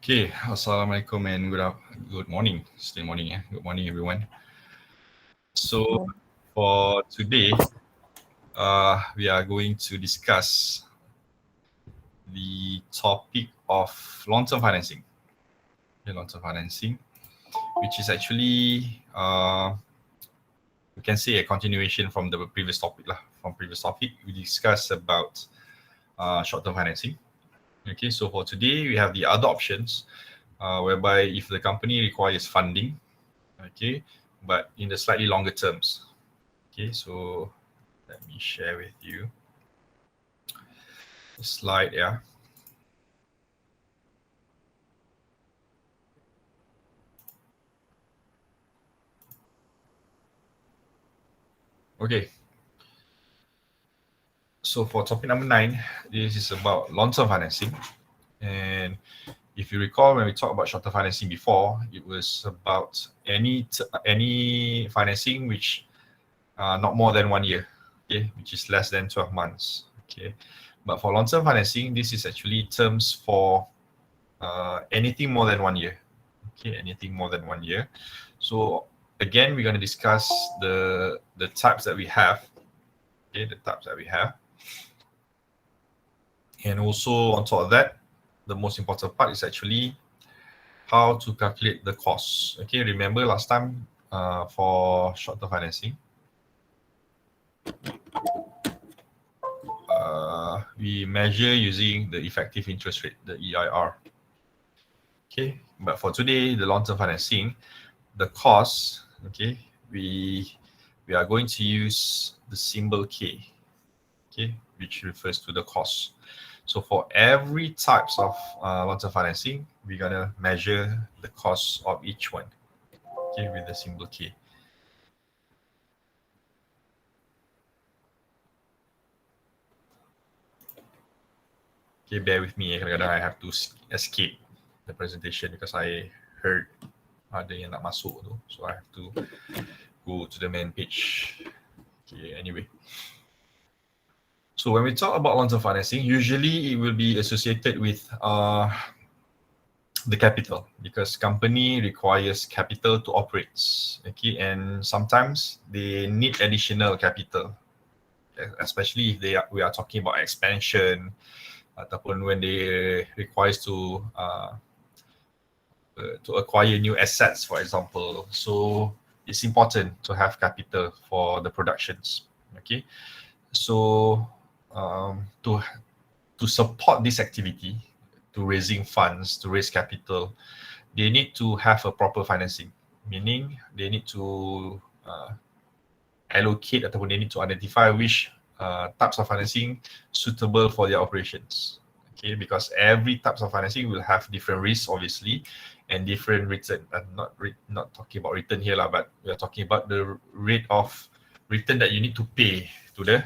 Okay, Assalamualaikum and good morning. Still morning, yeah. Good morning, everyone. So for today, we are going to discuss the topic of long-term financing. Okay, long-term financing, which is actually we can say a continuation from the previous topic lah. From previous topic, we discussed about short-term financing. Okay, so for today, we have the other options, whereby if the company requires funding, okay, but in the slightly longer terms. Okay, so let me share with you the slide, yeah. Okay. So for topic number 9, this is about long-term financing. And if you recall, when we talked about short-term financing before, it was about any financing which not more than 1 year, okay, which is less than 12 months, okay. But for long-term financing, this is actually terms for anything more than 1 year, okay, anything more than 1 year. So again, we're going to discuss the types that we have, okay, the types that we have. And also on top of that, the most important part is actually how to calculate the costs. Okay, remember last time for short-term financing, we measure using the effective interest rate, the EIR. Okay, but for today, the long-term financing, the cost, okay, we are going to use the symbol K, okay, which refers to the cost. So for every types of long-term financing, we're gonna measure the cost of each one, okay, with the symbol K. Okay, bear with me. Kadang-kadang I have to escape the presentation because I heard ada yang nak masuk tu, so I have to go to the main page. Okay, anyway. So when we talk about long-term financing, usually it will be associated with the capital, because company requires capital to operate. Okay, and sometimes they need additional capital, especially if we are talking about expansion, ataupun when they requires to acquire new assets, for example. So it's important to have capital for the productions. Okay, so to support this activity, to raising funds, to raise capital, they need to have a proper financing, meaning they need to allocate ataupun they need to identify which types of financing suitable for their operations. Okay, because every types of financing will have different risks, obviously, and different return. Not talking about return here, but we are talking about the rate of return that you need to pay to the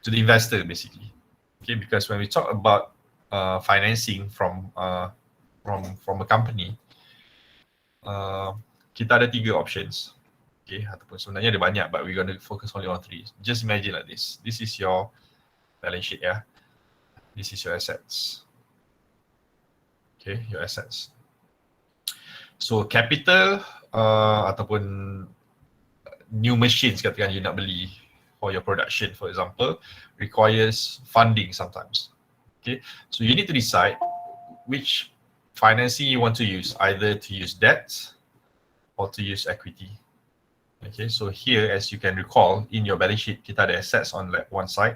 investor, basically. Okay, because when we talk about financing from a company, kita ada 3 options. Okay, ataupun sebenarnya ada banyak, but we're going to focus only on 3. Just imagine like this. This is your balance sheet, yeah. This is your assets. Okay, your assets. So capital ataupun new machines, katakan you nak beli for your production, for example, requires funding sometimes. Okay, so you need to decide which financing you want to use, either to use debt or to use equity. Okay, so here, as you can recall, in your balance sheet, kita ada assets on one side.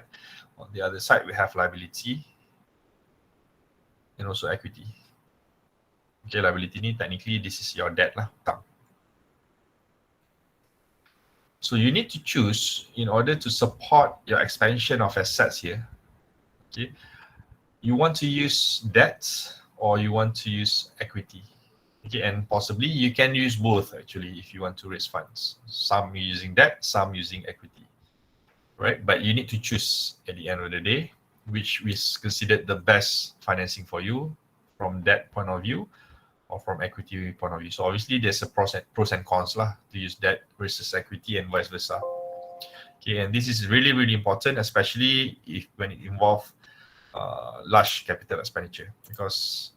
On the other side, we have liability and also equity. Okay, liability ni technically this is your debt lah, hutang. So you need to choose in order to support your expansion of assets here. Okay, you want to use debt or you want to use equity. Okay, and possibly you can use both actually if you want to raise funds. Some using debt, some using equity, right? But you need to choose at the end of the day which is considered the best financing for you from that point of view or from equity point of view. So obviously there's a pros and cons lah to use debt versus equity and vice versa. Okay, and this is really, really important, especially when it involves large capital expenditure, because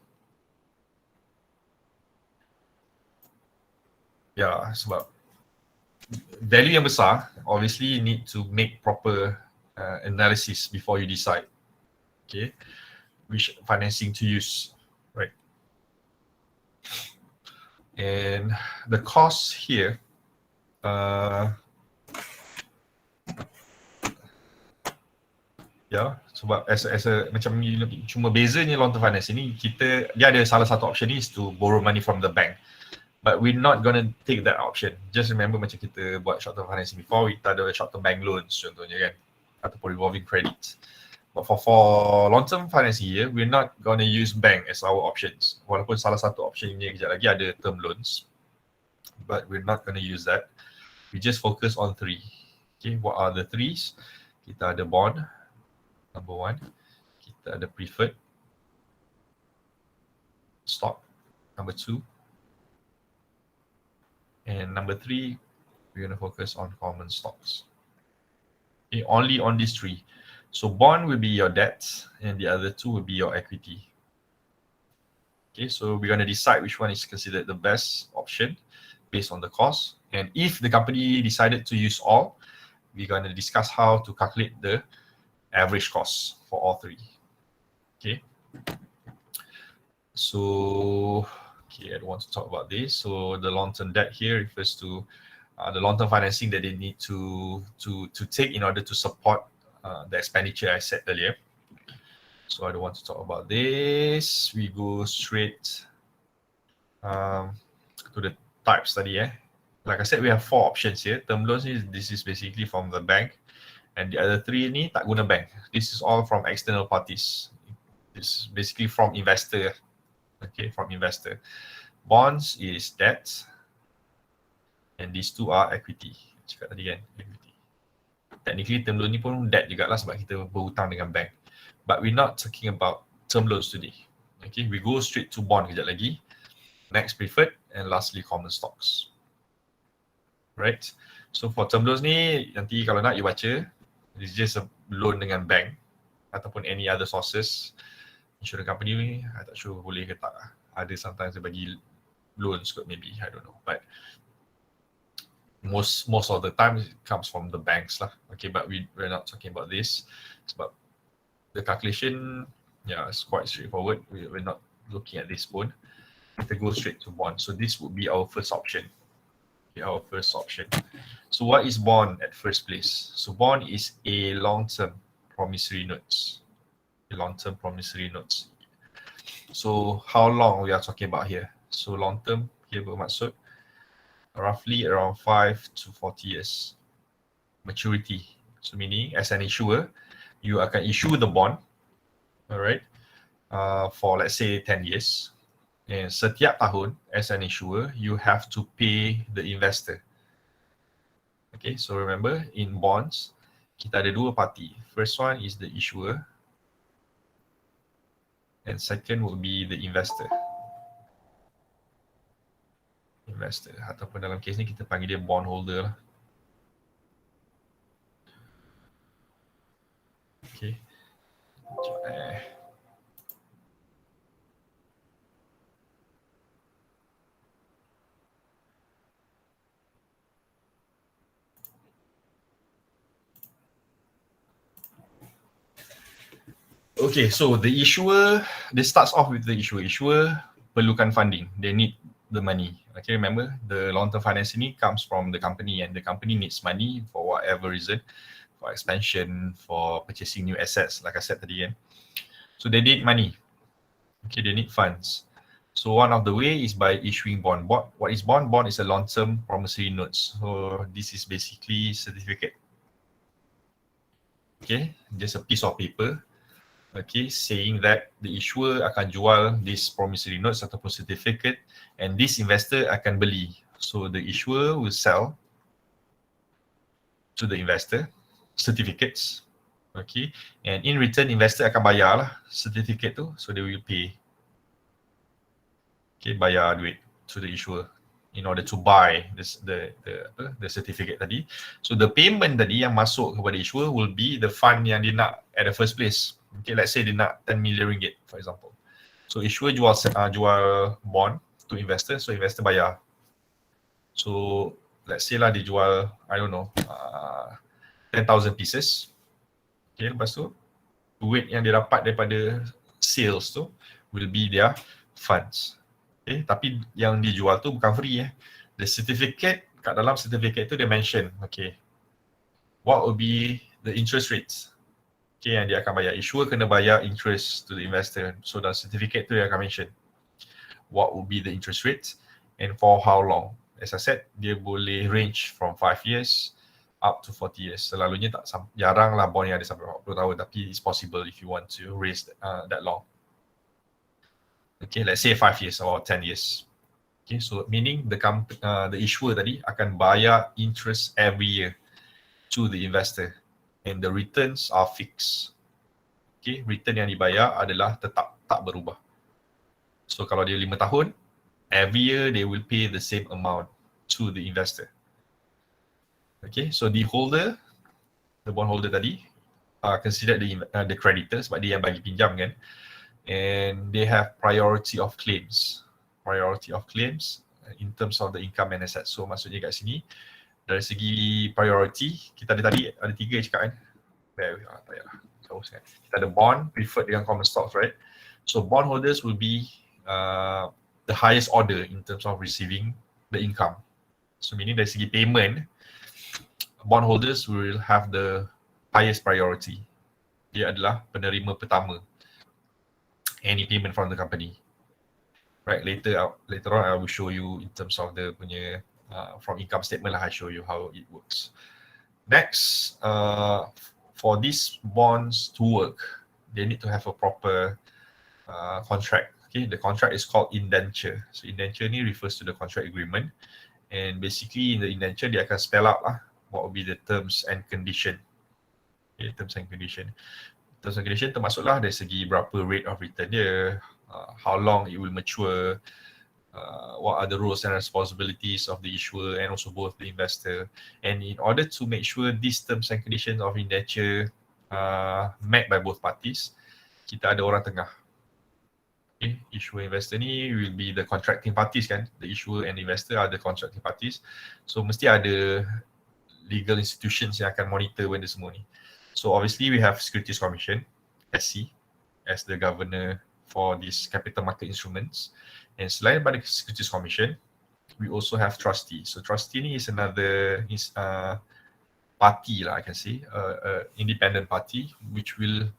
sebab value yang besar, obviously you need to make proper analysis before you decide, okay, which financing to use, right? And the cost here, sebab as a macam cuma bezanya long term finance ini, dia ada salah satu option ni is to borrow money from the bank, but we're not gonna take that option. Just remember macam kita buat short term financing before, kita ada short term bank loans contohnya kan, ataupun revolving credits. But for long term financing here, we're not gonna use bank as our options. Walaupun salah satu option ni kejap lagi ada term loans, but we're not gonna use that. We just focus on 3. Okay, what are the 3s? Kita ada bond, number 1. Kita ada preferred stock, number 2. And number 3, we're going to focus on common stocks. Okay, only on these 3. So bond will be your debt, and the other 2 will be your equity. Okay, so we're going to decide which one is considered the best option based on the cost. And if the company decided to use all, we're going to discuss how to calculate the average cost for all 3. Okay. So, okay, I don't want to talk about this. So the long-term debt here refers to the long-term financing that they need to take in order to support the expenditure I said earlier. So I don't want to talk about this. We go straight to the type study. Like I said, we have 4 options here. Term loans, this is basically from the bank. And the other 3 ni tak guna bank. This is all from external parties. This is basically from investor. Okay, from investor. Bonds is debt. And these 2 are equity. Cakap tadi kan, equity. Technically term loan ni pun debt jugalah sebab kita berhutang dengan bank. But we're not talking about term loans today. Okay, we go straight to bond kejap lagi. Next preferred, and lastly common stocks. Right. So for term loans ni, nanti kalau nak you baca, it's just a loan dengan bank ataupun any other sources. Insurance company ni, I tak sure boleh ke tak. Ada sometimes dia bagi loans kot maybe, I don't know. But most of the time it comes from the banks lah. Okay, but we're not talking about this. Sebab the calculation, it's quite straightforward. We're not looking at this one. Kita go straight to bond. So this would be our first option. Okay, our first option. So what is bond at first place? So bond is a long-term promissory notes. A long-term promissory notes. So how long we are talking about here? So long-term here bermaksud roughly around 5 to 40 years maturity. So meaning as an issuer, you akan issue the bond, alright, for let's say 10 years. And setiap tahun as an issuer, you have to pay the investor. Okay, so remember in bonds, kita ada 2 party. First one is the issuer, and second will be the investor. Investor, ataupun dalam kes ni kita panggil dia bondholder lah. Okay. Okay, so the issuer, this starts off with the issuer. Issuer perlukan funding. They need the money. Okay, remember the long-term finance ini comes from the company, and the company needs money for whatever reason, for expansion, for purchasing new assets, like I said tadi kan. So they need money. Okay, they need funds. So one of the way is by issuing bond. What is bond? Bond is a long-term promissory notes. So this is basically certificate. Okay, just a piece of paper. Okay, saying that the issuer akan jual this promissory notes ataupun certificate, and this investor akan beli. So the issuer will sell to the investor certificates. Okay, and in return investor akan bayar lah certificate tu, so they will pay. Okay, bayar duit to the issuer. in order to buy the certificate tadi. So the payment tadi yang masuk kepada issuer will be the fund yang dia nak at the first place. Okay, let's say dia nak 10 million ringgit for example. So issuer jual bond to investor, so investor bayar. So let's say lah dia jual, I don't know, 10,000 pieces. Okay, lepas tu duit yang dia dapat daripada sales tu will be their funds. Okay, tapi yang dijual tu bukan free. The certificate, kat dalam certificate tu dia mention, okay, what will be the interest rates. Okay, yang dia akan bayar. Issuer kena bayar interest to the investor. So dalam certificate tu dia akan mention what will be the interest rates and for how long. As I said, dia boleh range from 5 years up to 40 years. Selalunya jarang lah bond yang ada sampai 40 tahun, tapi it's possible if you want to raise that long. Okay, let's say 5 years or 10 years. Okay, so meaning the issuer tadi akan bayar interest every year to the investor and the returns are fixed. Okay, return yang dibayar adalah tetap, tak berubah. So kalau dia 5 tahun, every year they will pay the same amount to the investor. Okay, so the bondholder tadi considered the creditor sebab dia yang bagi pinjam kan, and they have priority of claims in terms of the income and assets. So maksudnya kat sini dari segi priority kita ada tadi ada 3 cakap kan. Tak payahlah, jauh sangat. Kita ada bond, preferred dengan common stocks, right? So bondholders will be the highest order in terms of receiving the income. So meaning dari segi payment, bondholders will have the highest priority. Dia adalah penerima pertama any payment from the company. Right, later on I will show you in terms of the punya from income statement lah, I show you how it works. Next, for these bonds to work, they need to have a proper contract. Okay, the contract is called indenture. So indenture ni refers to the contract agreement, and basically in the indenture dia akan spell out lah what will be the terms and condition. Okay, terms and condition termasuklah dari segi berapa rate of return dia, how long it will mature, what are the roles and responsibilities of the issuer and also both the investor. And in order to make sure these terms and conditions of indenture met by both parties, kita ada orang tengah. Okay, issuer investor ni will be the contracting parties kan, the issuer and investor are the contracting parties. So mesti ada legal institutions yang akan monitor benda semua ni. So obviously we have Securities Commission, SC, as the governor for these capital market instruments. And selain pada Securities Commission, we also have Trustee. So Trustee ni is another party lah, I can say, independent party which will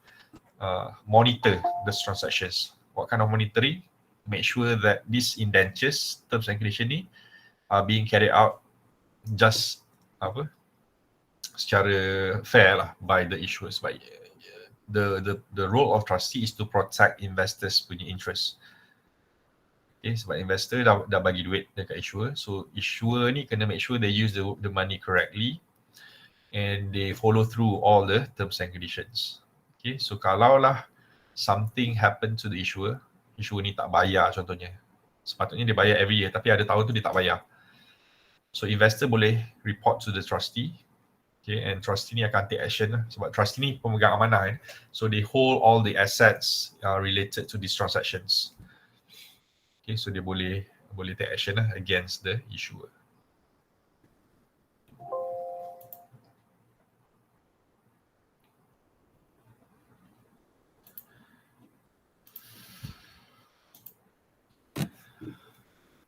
monitor these transactions. What kind of monitoring? Make sure that these indentures, terms and conditions ni are being carried out just secara fair lah by the issuers. By the role of trustee is to protect investors punya interest. Okay, sebab investor dah bagi duit dekat issuer, so issuer ni kena make sure they use the money correctly and they follow through all the terms and conditions. Okay, so kalau lah something happen to the issuer ni tak bayar contohnya, sepatutnya dia bayar every year tapi ada tahun tu dia tak bayar, so investor boleh report to the trustee. Okay, and trustee ni akan take action lah, sebab trustee ni pemegang amanah kan, so they hold all the assets related to these transactions. Okay, so dia boleh take action lah against the issuer.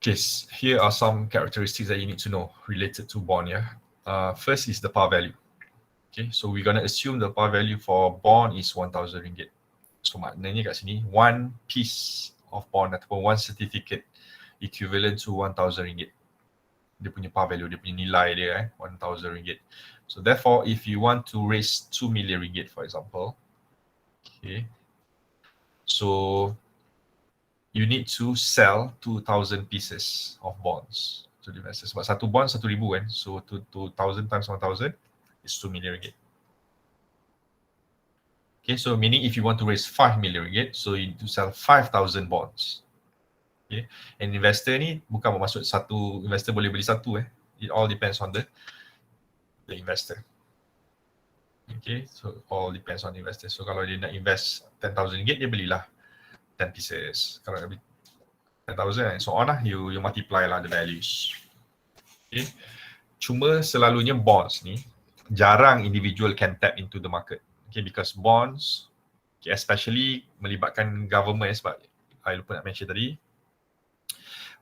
Okay, here are some characteristics that you need to know related to bond. First is the par value. Okay, so we're gonna assume the par value for bond is 1,000 ringgit. So maknanya kat sini, one piece of bond ataupun one certificate equivalent to 1,000 ringgit. Dia punya par value, dia punya nilai dia 1,000 ringgit. So therefore, if you want to raise 2 million ringgit, for example, okay, so you need to sell 2,000 pieces of bonds to the investors. Sebab satu bond 1,000 kan, so 2,000 times 1,000 is 2 million ringgit. Okay, so meaning if you want to raise 5 million ringgit, so you need to sell 5,000 bonds. Okay. And investor ni bukan bermaksud satu investor boleh beli satu. It all depends on the investor. Okay, so all depends on the investor. So kalau dia nak invest RM10,000, dia belilah 10 pieces. Kalau nak beli 10,000 and so on lah, you multiply lah the values. Okay. Cuma selalunya bonds ni, jarang individual can tap into the market. Okay, because bonds, okay, especially melibatkan government, sebab I lupa nak mention tadi,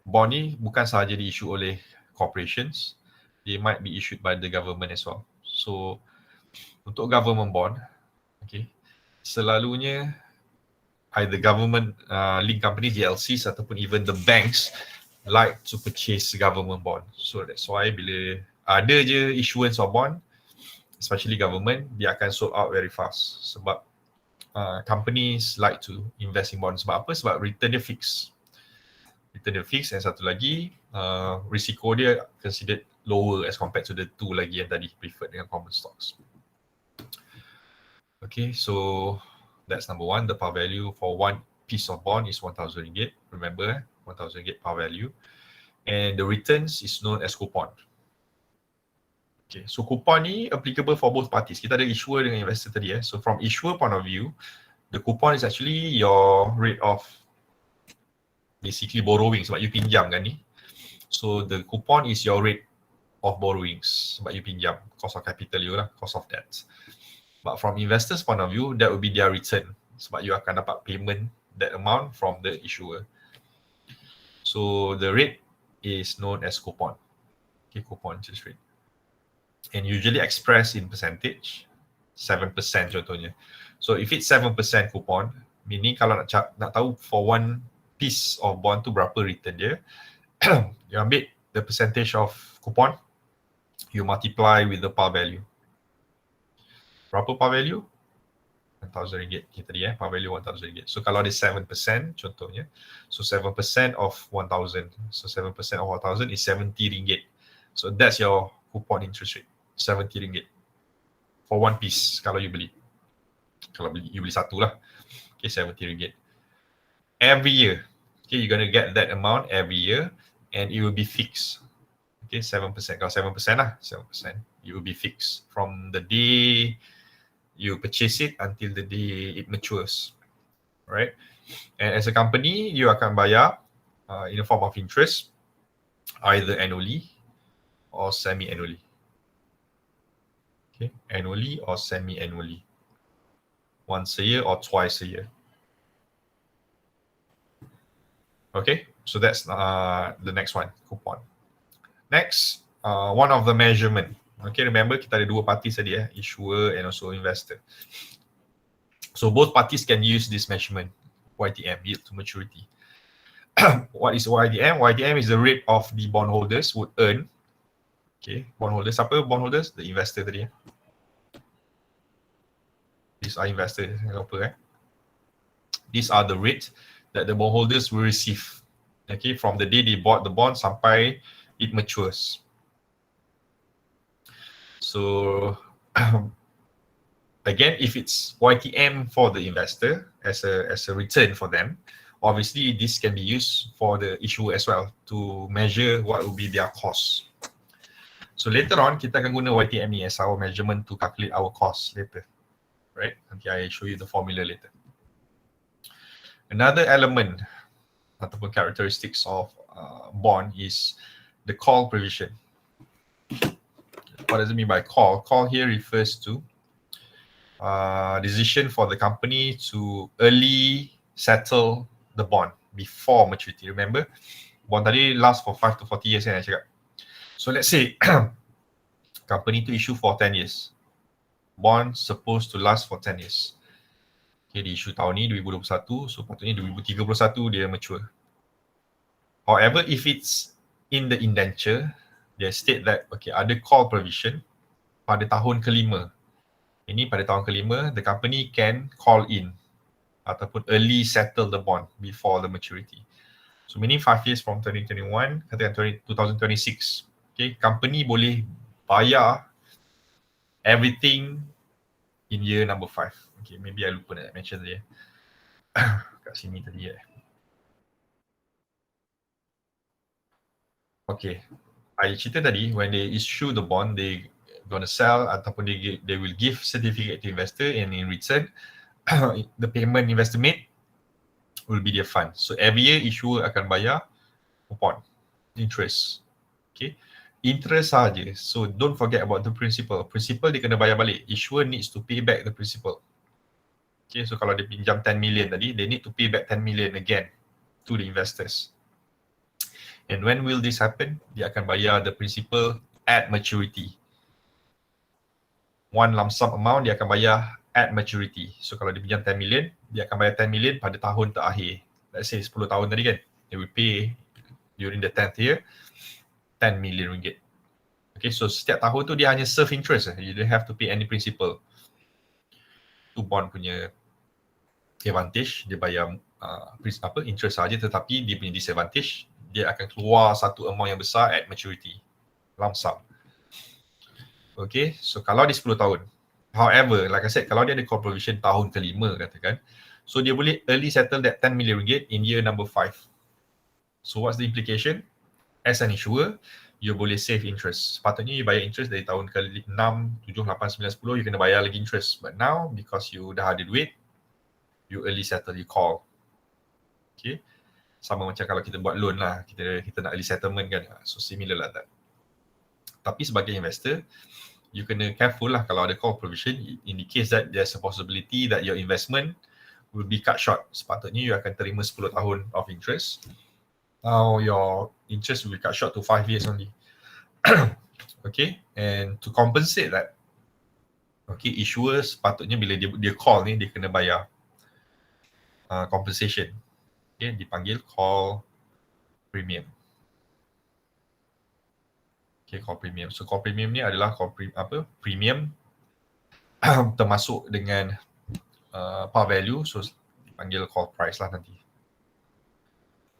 bond ni bukan sahaja di-issue oleh corporations, they might be issued by the government as well. So, untuk government bond, okay, selalunya either government link companies, GLCs, ataupun even the banks like to purchase government bond. So that's why bila ada je issuance of bond, especially government, dia akan sold out very fast. Sebab companies like to invest in bond. Sebab apa? Sebab return dia fix. Return dia fix, and satu lagi, risiko dia considered lower as compared to the two lagi yang tadi preferred dengan common stocks. Okay, so that's number one. The par value for one piece of bond is RM1,000. Remember, RM1,000 par value. And the returns is known as coupon. Okay, so coupon ni applicable for both parties. Kita ada issuer dengan investor tadi. So from issuer point of view, the coupon is actually your rate of basically borrowing, sebab you pinjam kan ni. So the coupon is your rate of borrowings, sebab you pinjam, cost of capital you lah, cost of debt. But from investors point of view, that will be their return, sebab you akan dapat payment that amount from the issuer. So the rate is known as coupon. Okay, coupon interest rate. And usually expressed in percentage, 7% contohnya. So if it's 7% coupon, meaning kalau nak tahu for one piece of bond tu berapa return dia, you ambil the percentage of coupon, you multiply with the par value. Berapa par value? RM1,000 kita tadi par value RM1,000. So kalau ada 7% contohnya, so 7% of 1,000. So 7% of 1,000 is RM70. So that's your coupon interest rate, RM70 for one piece kalau you beli. Kalau you beli satu lah, okay, RM70 every year. Okay, you're gonna get that amount every year, and it will be fixed. Okay, 7%. Kalau 7% lah, 7%. It will be fixed from the day you purchase it until the day it matures, right? And as a company, you akan bayar in the form of interest, either annually or semi-annually. Okay, annually or semi-annually. Once a year or twice a year. Okay, so that's the next one, coupon. Next, one of the measurement. Okay, remember kita ada dua parties tadi issuer and also investor. So both parties can use this measurement, YTM, yield to maturity. What is YTM? YTM is the rate of the bondholders would earn. Okay, bondholders apa? Bondholders, the investor tadi. These are investors. These are the rates that the bondholders will receive. Okay, from the day they bought the bond sampai it matures. So again, if it's YTM for the investor as a return for them, obviously this can be used for the issuer as well to measure what will be their cost. So later on, kita akan guna YTM ni as our measurement to calculate our cost later, right? Nanti I show you the formula later. Another element ataupun characteristics of bond is the call provision. What does it mean by call? Call here refers to decision for the company to early settle the bond before maturity. Remember, bond tadi last for 5 to 40 years kan I cakap. So let's say company to issue for 10 years. Bond supposed to last for 10 years. Okay, di issue tahun ni 2021, so patutnya 2031 dia mature. However, if it's in the indenture, they state that okay, ada call provision pada tahun kelima. Ini pada tahun kelima, the company can call in ataupun early settle the bond before the maturity. So meaning 5 years from 2021, katakan 2026. Okay, company boleh bayar everything in year number 5. Okay, maybe I lupa nak mention tadi kat sini tadi Okay, I cerita tadi, when they issue the bond, they gonna sell ataupun they will give certificate to investor, and in return, the payment investor made will be their fund. So every year issuer akan bayar coupon, interest. Okay, interest saja. So don't forget about the principal. Principal dia kena bayar balik. Issuer needs to pay back the principal. Okay, so kalau dia pinjam 10 million tadi, they need to pay back 10 million again to the investors. And when will this happen? Dia akan bayar the principal at maturity. One lump sum amount dia akan bayar at maturity. So kalau dia pinjam 10 million, dia akan bayar 10 million pada tahun terakhir. Let's say 10 tahun tadi kan. They will pay during the 10th year 10 million ringgit. Okay, so setiap tahun tu dia hanya serve interest. You don't have to pay any principal. Tu bond punya advantage, dia bayar interest saja, tetapi dia punya disadvantage, dia akan keluar satu amount yang besar at maturity, lump sum. Okay, so kalau dia 10 tahun, however, like I said, kalau dia ada call provision tahun kelima katakan, so dia boleh early settle that 10 million ringgit in year number 5. So what's the implication? As an issuer, you boleh save interest. Sepatutnya you bayar interest dari tahun ke 6, 7, 8, 9, 10, you kena bayar lagi interest. But now, because you dah ada duit, you early settle, you call. Okay, sama macam kalau kita buat loan lah, kita nak early settlement kan, so similar lah that. Tapi sebagai investor, you kena careful lah kalau ada call provision, in the case that there's a possibility that your investment will be cut short. Sepatutnya you akan terima 10 tahun of interest. Now your interest will be cut short to 5 years only. Okay, and to compensate that, okay, issuers patutnya bila dia call ni, dia kena bayar compensation. Okay, dipanggil call premium. Okay, call premium. So call premium ni adalah premium termasuk dengan par value, so dipanggil call price lah nanti.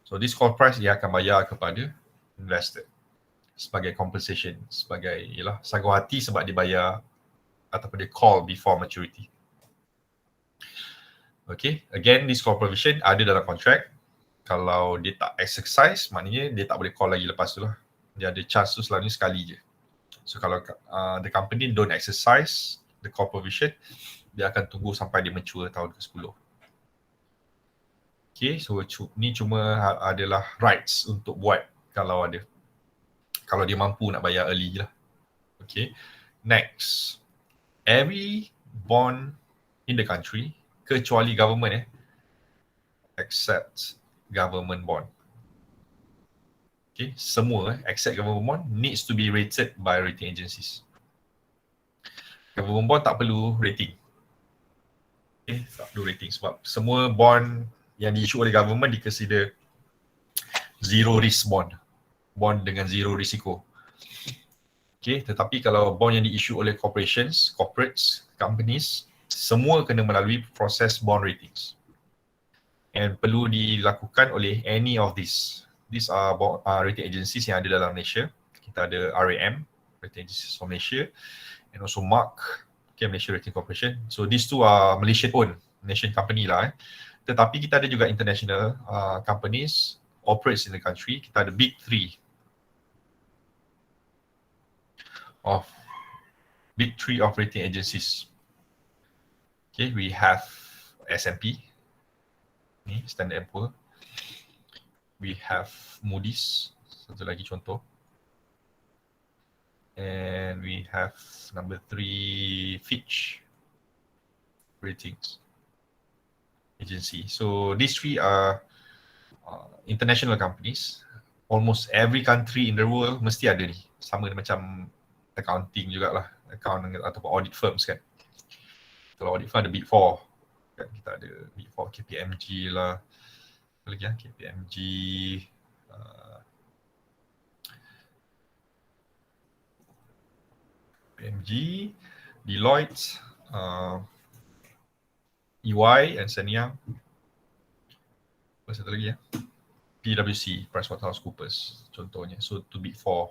So this call price dia akan bayar kepada investor sebagai compensation, sebagai sagu hati sebab dia bayar ataupun dia call before maturity. Okay, again this call provision ada dalam kontrak. Kalau dia tak exercise, maknanya dia tak boleh call lagi lepas tu lah. Dia ada chance tu selalunya sekali je. So kalau the company don't exercise the call provision, dia akan tunggu sampai dia mature tahun ke-10. Okay, so ni cuma adalah rights untuk buat kalau dia mampu nak bayar early lah. Okay, next, every bond in the country, kecuali government except government bond. Okay, semua except government bond needs to be rated by rating agencies. Government bond tak perlu rating. Okay, tak perlu rating sebab semua bond yang di-issue oleh government di-consider zero risk bond. Bond dengan zero risiko. Okay, tetapi kalau bond yang di-issue oleh corporates, companies, semua kena melalui proses bond ratings. And perlu dilakukan oleh any of these. These are rating agencies yang ada dalam Malaysia. Kita ada RAM, Rating Agencies of Malaysia, and also MARC, okay, Malaysia Rating Corporation. So these two are Malaysian owned, Malaysian company lah. Tetapi kita ada juga international companies operates in the country. Kita ada big three of rating agencies. Okay, we have S&P, Standard & Poor's. We have Moody's, satu lagi contoh. And we have number 3, Fitch Ratings Agency. So these three are international companies. Almost every country in the world mesti ada ni. Sama macam accounting jugalah, account ataupun audit firms kan. Kalau audit firm ada Big 4 kan, kita ada Big 4, KPMG lah, apa lagi KPMG, Deloitte, EY, and Young. Apa satu lagi PwC, PricewaterhouseCoopers contohnya. So to Big 4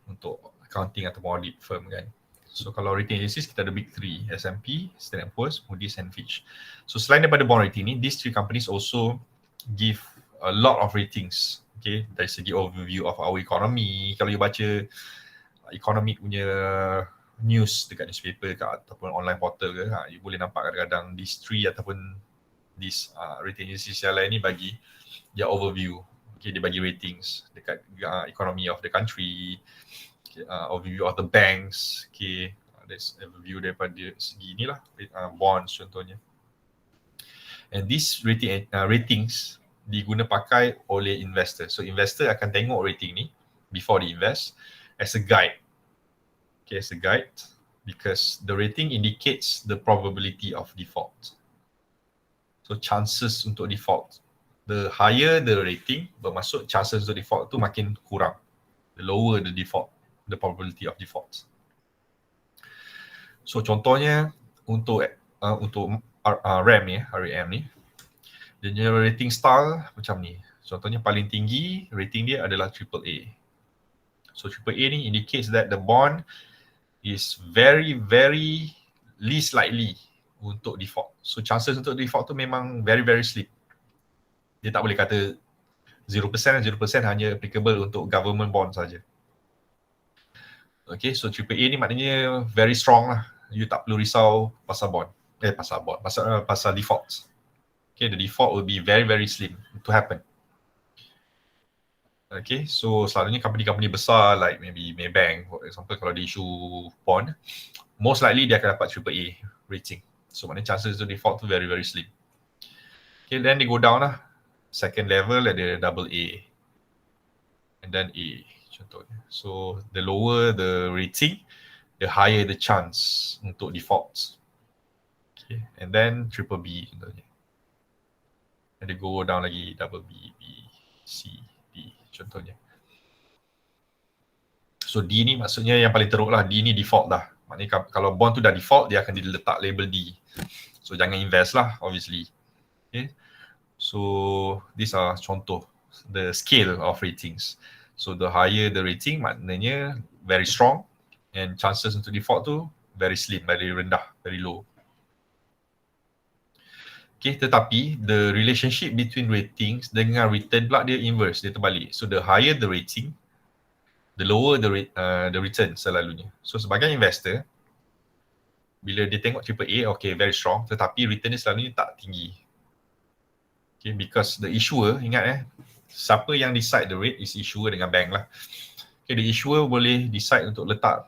untuk accounting atau audit firm kan. So kalau rating agencies kita ada big 3, S&P, Standard & Poor's, Moody's and Fitch. So selain daripada bond rating ni, these three companies also give a lot of ratings Okay, dari segi overview of our economy. Kalau you baca economic punya news dekat newspaper ke ataupun online portal ke, you boleh nampak kadang-kadang these three ataupun these rating agencies yang lain ni bagi dia overview. Okay, dia bagi ratings dekat economy of the country, okay, overview of the banks. Okay, there's overview daripada segi ni lah, bonds contohnya. And these ratings diguna pakai oleh investor. So investor akan tengok rating ni before they invest as a guide. Okay, as a guide because the rating indicates the probability of default. So chances untuk default. The higher the rating, bermaksud chances untuk default tu makin kurang. The lower the default, the probability of default. So contohnya untuk RAM ni, RAM ni, dia punya rating style macam ni. Contohnya paling tinggi rating dia adalah AAA. So AAA ni indicates that the bond is very least likely untuk default. So chances untuk default tu memang very slim. Dia tak boleh kata 0%, 0% hanya applicable untuk government bond saja. Okay, so AAA ni maknanya very strong lah. You tak perlu risau pasal bond. Pasal default. Okay, the default will be very slim to happen. Okay, so selalunya company besar like maybe Maybank for example, kalau dia issue bond, most likely dia akan dapat AAA rating. So maknanya chances to default tu very slim. Okay, then they go down lah. Second level ada AA. And then A contohnya. So the lower the rating, the higher the chance untuk default. Okay, and then BBB contohnya. And they go down lagi BB, B, C, D contohnya. So D ni maksudnya yang paling teruk lah. D ni default dah. Maknanya kalau bond tu dah default, dia akan diletak label D. So jangan invest lah obviously. Okay. So these are contoh the scale of ratings. So the higher the rating maknanya very strong and chances untuk default tu very slim, very rendah, very low. Okay, tetapi the relationship between ratings dengan return pula dia inverse, dia terbalik. So the higher the rating, the lower the return selalunya. So sebagai investor, bila dia tengok AAA, okay, very strong, tetapi return dia selalunya tak tinggi. Okay, because the issuer, ingat siapa yang decide the rate is issuer dengan bank lah. Okay, the issuer boleh decide untuk letak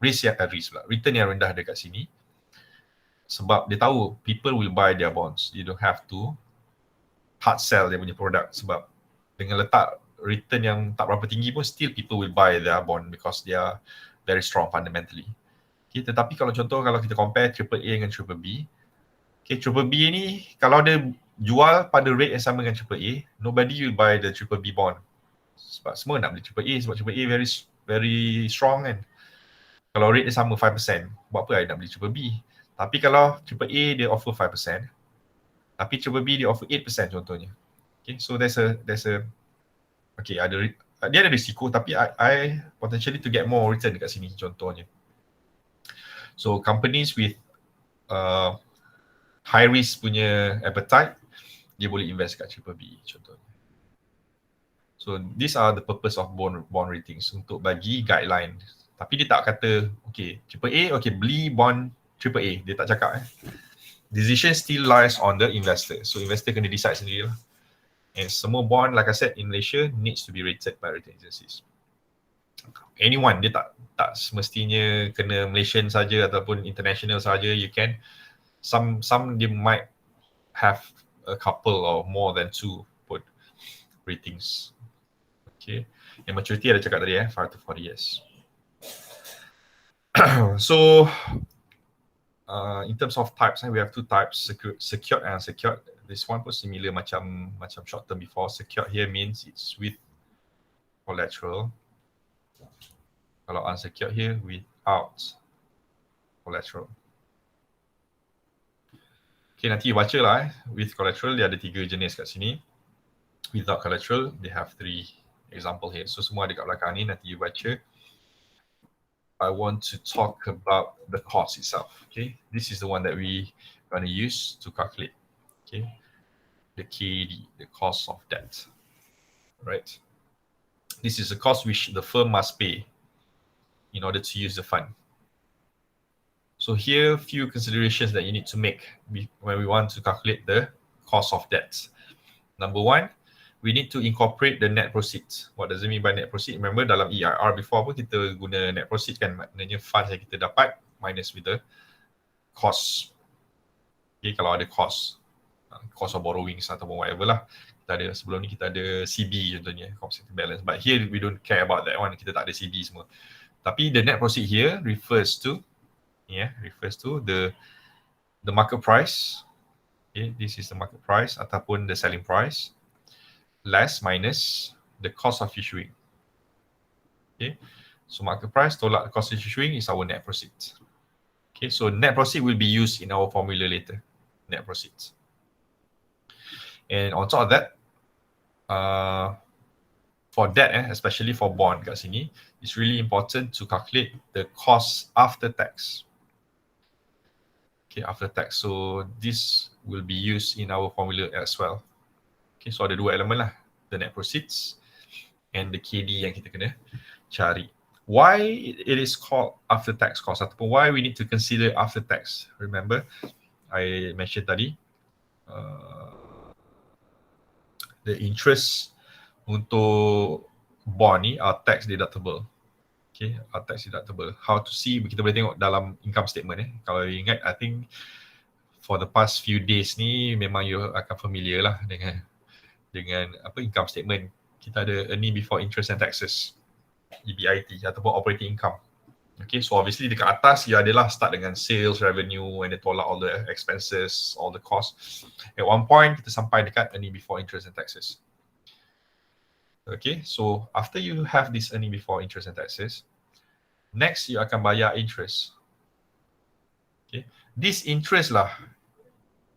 return yang rendah dekat sini. Sebab dia tahu people will buy their bonds. You don't have to hard sell dia punya produk sebab dengan letak return yang tak berapa tinggi pun still people will buy their bond because they are very strong fundamentally. Okay, tetapi kalau kita compare AAA dengan BBB, okay, BBB ni kalau dia jual pada rate yang sama dengan AAA, nobody will buy the BBB bond. Sebab semua nak beli AAA sebab AAA very strong kan. Kalau rate dia sama 5%, buat apa nak beli BBB? Tapi kalau AAA dia offer 5%, tapi BBB dia offer 8% contohnya. Okay, so there's a okay, dia ada risiko tapi I potentially to get more return dekat sini contohnya. So companies with high risk punya appetite, dia boleh invest kat BBB contohnya. So these are the purpose of bond ratings, untuk bagi guideline. Tapi dia tak kata okay, AAA, okay, beli bond AAA, dia tak cakap Decision still lies on the investor. So investor kena decide sendirilah. And semua bond, like I said, in Malaysia needs to be rated by rating agencies. Anyone, dia tak semestinya kena Malaysian saja ataupun international saja. You can, some they might have a couple or more than 2 put ratings. Okay, yang maturity ada cakap tadi 5 to 40 years. So in terms of types, we have 2 types, secured and unsecured. This one pun similar macam short term before. Secured here means it's with collateral. Kalau unsecured here, without collateral. Okay, nanti you baca lah with collateral, dia ada 3 jenis kat sini. Without collateral, they have 3 example here. So semua ada kat belakang ni, nanti you baca. I want to talk about the cost itself. Okay, this is the one that we going to use to calculate. Okay, the KD, the cost of debt. Right. This is a cost which the firm must pay in order to use the fund. So here, few considerations that you need to make when we want to calculate the cost of debt. Number one, we need to incorporate the net proceeds. What does it mean by net proceeds? Remember dalam EIR before pun kita guna net proceeds kan, maknanya funds yang kita dapat minus with the cost. Okay, kalau ada cost of borrowings ataupun whatever lah. Kita ada, sebelum ni kita ada CB contohnya, compensating balance. But here we don't care about that one, kita tak ada CB semua. Tapi the net proceed here refers to the market price. Okay, this is the market price ataupun the selling price less minus the cost of issuing. Okay, so market price tolak the cost of issuing is our net proceeds. Okay, so net proceed will be used in our formula later. Net proceeds. And on top of that, for debt, especially for bond kat sini, it's really important to calculate the cost after tax. Okay, after tax. So this will be used in our formula as well. Okay, so ada dua elemen lah, the net proceeds and the KD yang kita kena cari. Why it is called after tax cost ataupun why we need to consider after tax? Remember, I mentioned tadi, the interest untuk bond ni are tax deductible. Okay, are tax deductible. How to see? Kita boleh tengok dalam income statement. Kalau you ingat, I think for the past few days ni memang you akan familiar lah dengan apa income statement. Kita ada earning before interest and taxes, EBIT ataupun operating income. Okay, so obviously dekat atas you adalah start dengan sales revenue and then tolak all the expenses, all the costs. At one point kita sampai dekat earning before interest and taxes. Okay, so after you have this earning before interest and taxes, next you akan bayar interest. Okay, this interest lah,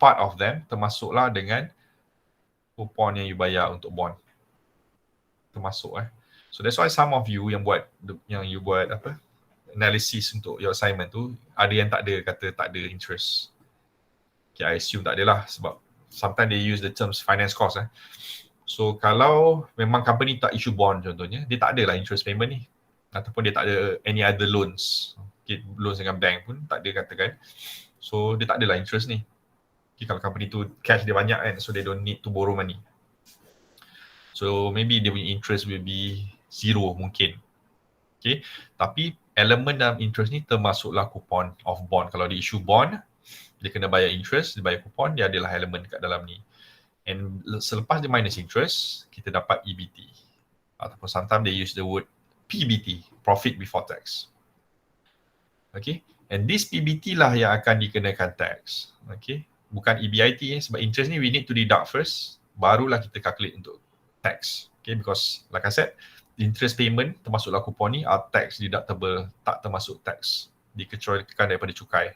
part of them termasuklah dengan kupon yang you bayar untuk bond. Termasuk So that's why some of you yang buat analysis untuk your assignment tu, ada yang tak ada interest. Okay, I assume tak ada lah sebab sometimes they use the terms finance cost. So kalau memang company tak issue bond contohnya, dia tak ada lah interest payment ni. Ataupun dia tak ada any other loans. Okay, loans dengan bank pun tak ada katakan. So dia tak ada lah interest ni. Okay, kalau company tu cash dia banyak kan, so they don't need to borrow money. So maybe dia punya interest will be zero mungkin. Okay, tapi elemen dalam interest ni termasuklah kupon of bond. Kalau dia issue bond, dia kena bayar interest, dia bayar kupon, dia adalah elemen kat dalam ni. And selepas dia minus interest, kita dapat EBT. Ataupun sometimes they use the word PBT, profit before tax. Okay, and this PBT lah yang akan dikenakan tax. Okay, bukan EBIT sebab interest ni we need to deduct first, barulah kita calculate untuk tax. Okay, because like I said, interest payment termasuklah kupon ni are tax deductible, tak termasuk tax, dikecualikan daripada cukai.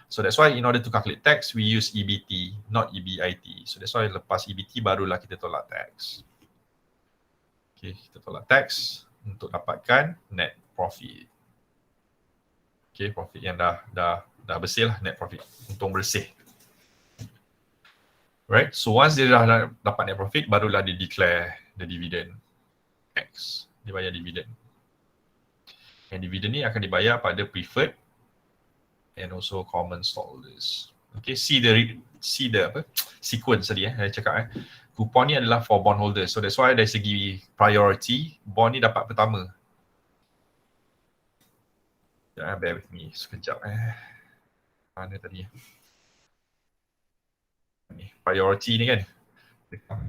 So that's why in order to calculate tax, we use EBT, not EBIT. So that's why lepas EBT barulah kita tolak tax. Okay, kita tolak tax untuk dapatkan net profit. Okay, profit yang dah bersih lah, net profit, untung bersih. Right, so once dia dah dapat net profit, barulah dia declare the dividend. X, dia bayar dividend. And dividend ni akan dibayar pada preferred and also common stockholders. Okay, see the sequence tadi saya cakap kupon ni adalah for bondholders. So that's why dari segi priority, bond ni dapat pertama. Bear with me sekejap Mana tadi? Priority ni kan,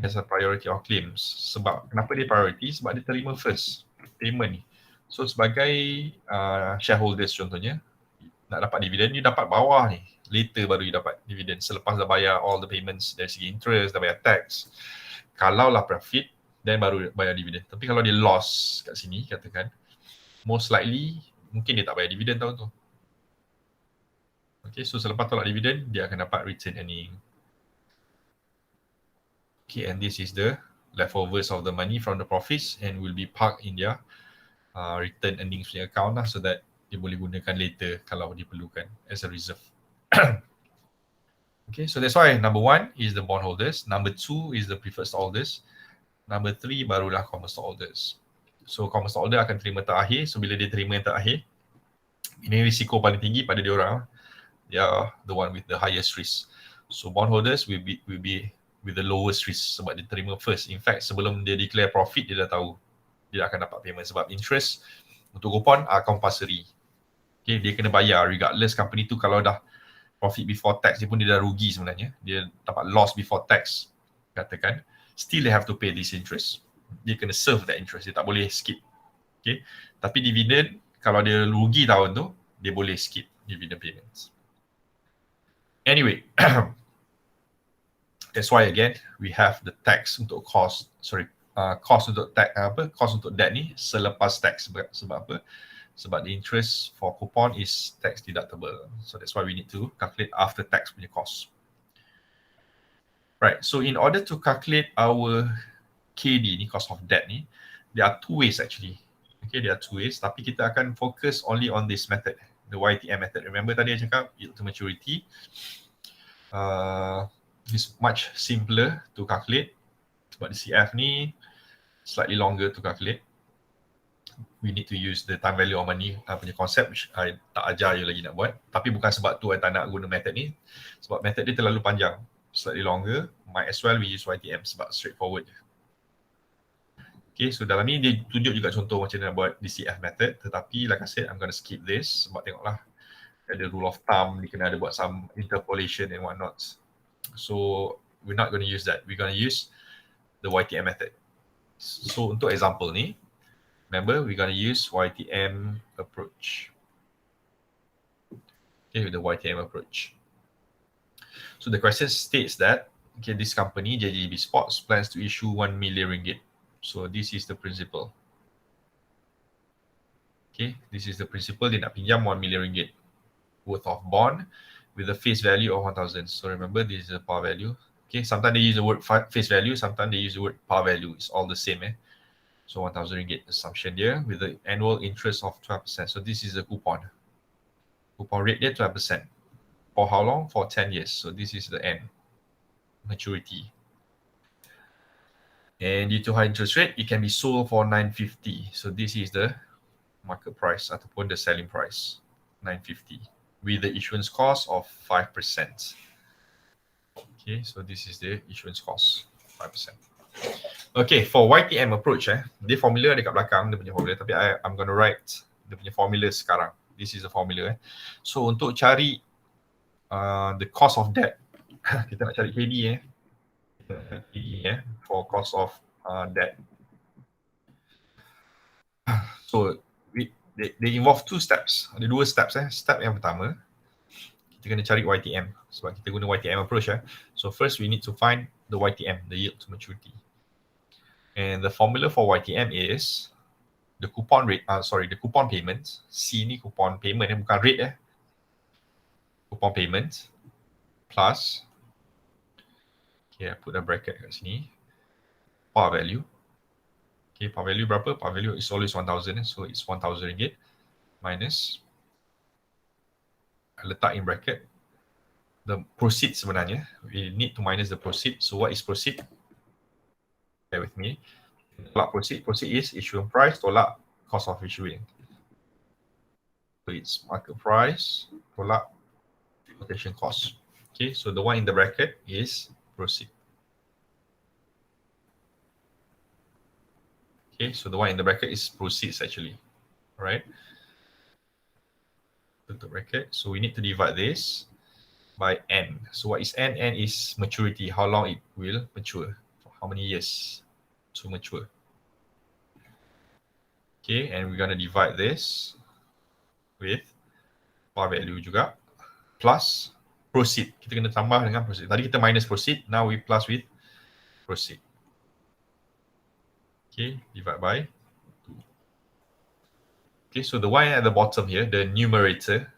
as a priority of claims. Sebab kenapa dia priority? Sebab dia terima first payment ni. So sebagai shareholders contohnya, nak dapat dividen, you dapat bawah ni. Later baru you dapat dividen. Selepas dah bayar all the payments dari segi interest, dah bayar tax. Kalau lah profit, then baru bayar dividen. Tapi kalau dia loss kat sini, katakan, most likely, mungkin dia tak bayar dividen tahun tu. Okay, so selepas tolak dividen, dia akan dapat return earning. Okay, and this is the leftovers of the money from the profits and will be parked in their return earnings punya account lah, so that dia boleh gunakan later kalau diperlukan as a reserve. Okay, so that's why number 1 is the bondholders, number 2 is the preferred stockholders, number 3 barulah common stockholders. So common stockholder akan terima terakhir. So bila dia terima yang terakhir, ini risiko paling tinggi pada dia orang. They are the one with the highest risk. So bondholders will be with the lowest risk sebab dia terima first. In fact, sebelum dia declare profit, dia dah tahu dia akan dapat payment sebab interest untuk kupon are compulsory. Okay, dia kena bayar regardless company tu kalau dah profit before tax, dia pun dia dah rugi sebenarnya. Dia dapat loss before tax, katakan. Still they have to pay this interest. Dia kena serve that interest. Dia tak boleh skip. Okay. Tapi dividend, kalau dia rugi tahun tu, dia boleh skip dividend payments. Anyway, that's why again, we have the tax untuk cost untuk tax, cost untuk debt ni selepas tax. Sebab apa? Sebab the interest for coupon is tax deductible. So that's why we need to calculate after tax punya cost. Right, so in order to calculate our KD ni, cost of debt ni, there are two ways actually. Okay, there are two ways. Tapi kita akan focus only on this method, the Ytm method. Remember tadi I cakap, yield to maturity. Is much simpler to calculate. Sebab the CF ni slightly longer to calculate. We need to use the time value of money punya konsep, which I tak ajar you lagi nak buat. Tapi bukan sebab tu I tak nak guna method ni. Sebab method dia terlalu panjang, slightly longer. Might as well we use Ytm sebab straightforward. Okay, so dalam ni dia tunjuk juga contoh macam mana buat DCF method. Tetapi like I said, I'm going to skip this sebab tengoklah ada rule of thumb, dia kena ada buat some interpolation and whatnot. So we're not going to use that. We're going to use the Ytm method. So untuk example ni, remember, we're going to use Ytm approach. Okay, with the Ytm approach. So the question states that, okay, this company, JJB Sports, plans to issue 1 million ringgit. So this is the principle. Okay, this is the principle. Dia nak pinjam 1 million ringgit worth of bond with a face value of 1,000. So remember, this is the par value. Okay, sometimes they use the word face value, sometimes they use the word par value. It's all the same. So 1,000 ringgit assumption there with the annual interest of 12%. So this is the coupon. Coupon rate there 12%. For how long? For 10 years. So this is the end. Maturity. And due to high interest rate, it can be sold for 950. So this is the market price ataupun the selling price, 950. With the issuance cost of 5%. Okay, so this is the issuance cost, 5%. Okay, for Ytm approach, dia formula ada kat belakang, dia punya formula. Tapi I'm going to write dia punya formula sekarang. This is the formula. So untuk cari the cost of debt, kita nak cari KD for cost of debt. So they involve two steps. Ada dua steps. Step yang pertama, kita kena cari Ytm sebab kita guna Ytm approach. So first we need to find the Ytm, the yield to maturity. And the formula for Ytm is the coupon rate, the coupon payment. C ni coupon payment, bukan rate. Coupon payment plus, okay, I put a bracket kat sini, par value. Okay, par value berapa? Par value is always 1,000, so it's 1,000 ringgit minus, I letak in bracket, the proceed sebenarnya. We need to minus the proceed. So what is proceed? Bear with me. Tolak proceed. Proceed is issuing price, tolak cost of issuing. So it's market price, tolak flotation cost. Okay, so the one in the bracket is proceed. Okay, so the one in the bracket is proceeds actually. All right. The bracket. So we need to divide this by N. So what is N? N is maturity, how long it will mature, for how many years to mature. Okay, and we're going to divide this with par value juga plus proceed. Kita kena tambah dengan proceed. Tadi kita minus proceed, now we plus with proceed. Okay, divide by 2. Okay, so the one at the bottom here, the denominator,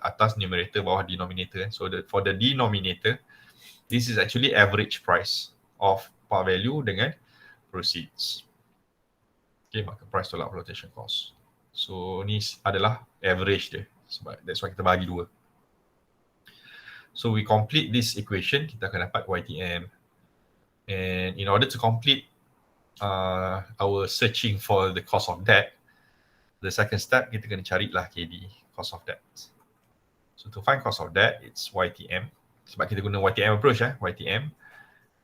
atas numerator, bawah denominator. So for the denominator, this is actually average price of par value dengan proceeds. Okay, market price tolak flotation cost. So ni adalah average dia. Sebab that's why kita bagi 2. So we complete this equation, kita akan dapat Ytm. And in order to complete our searching for the cost of debt, the second step kita kena carilah KD, cost of debt. So to find cost of debt, it's YTM. Sebab kita guna YTM approach, YTM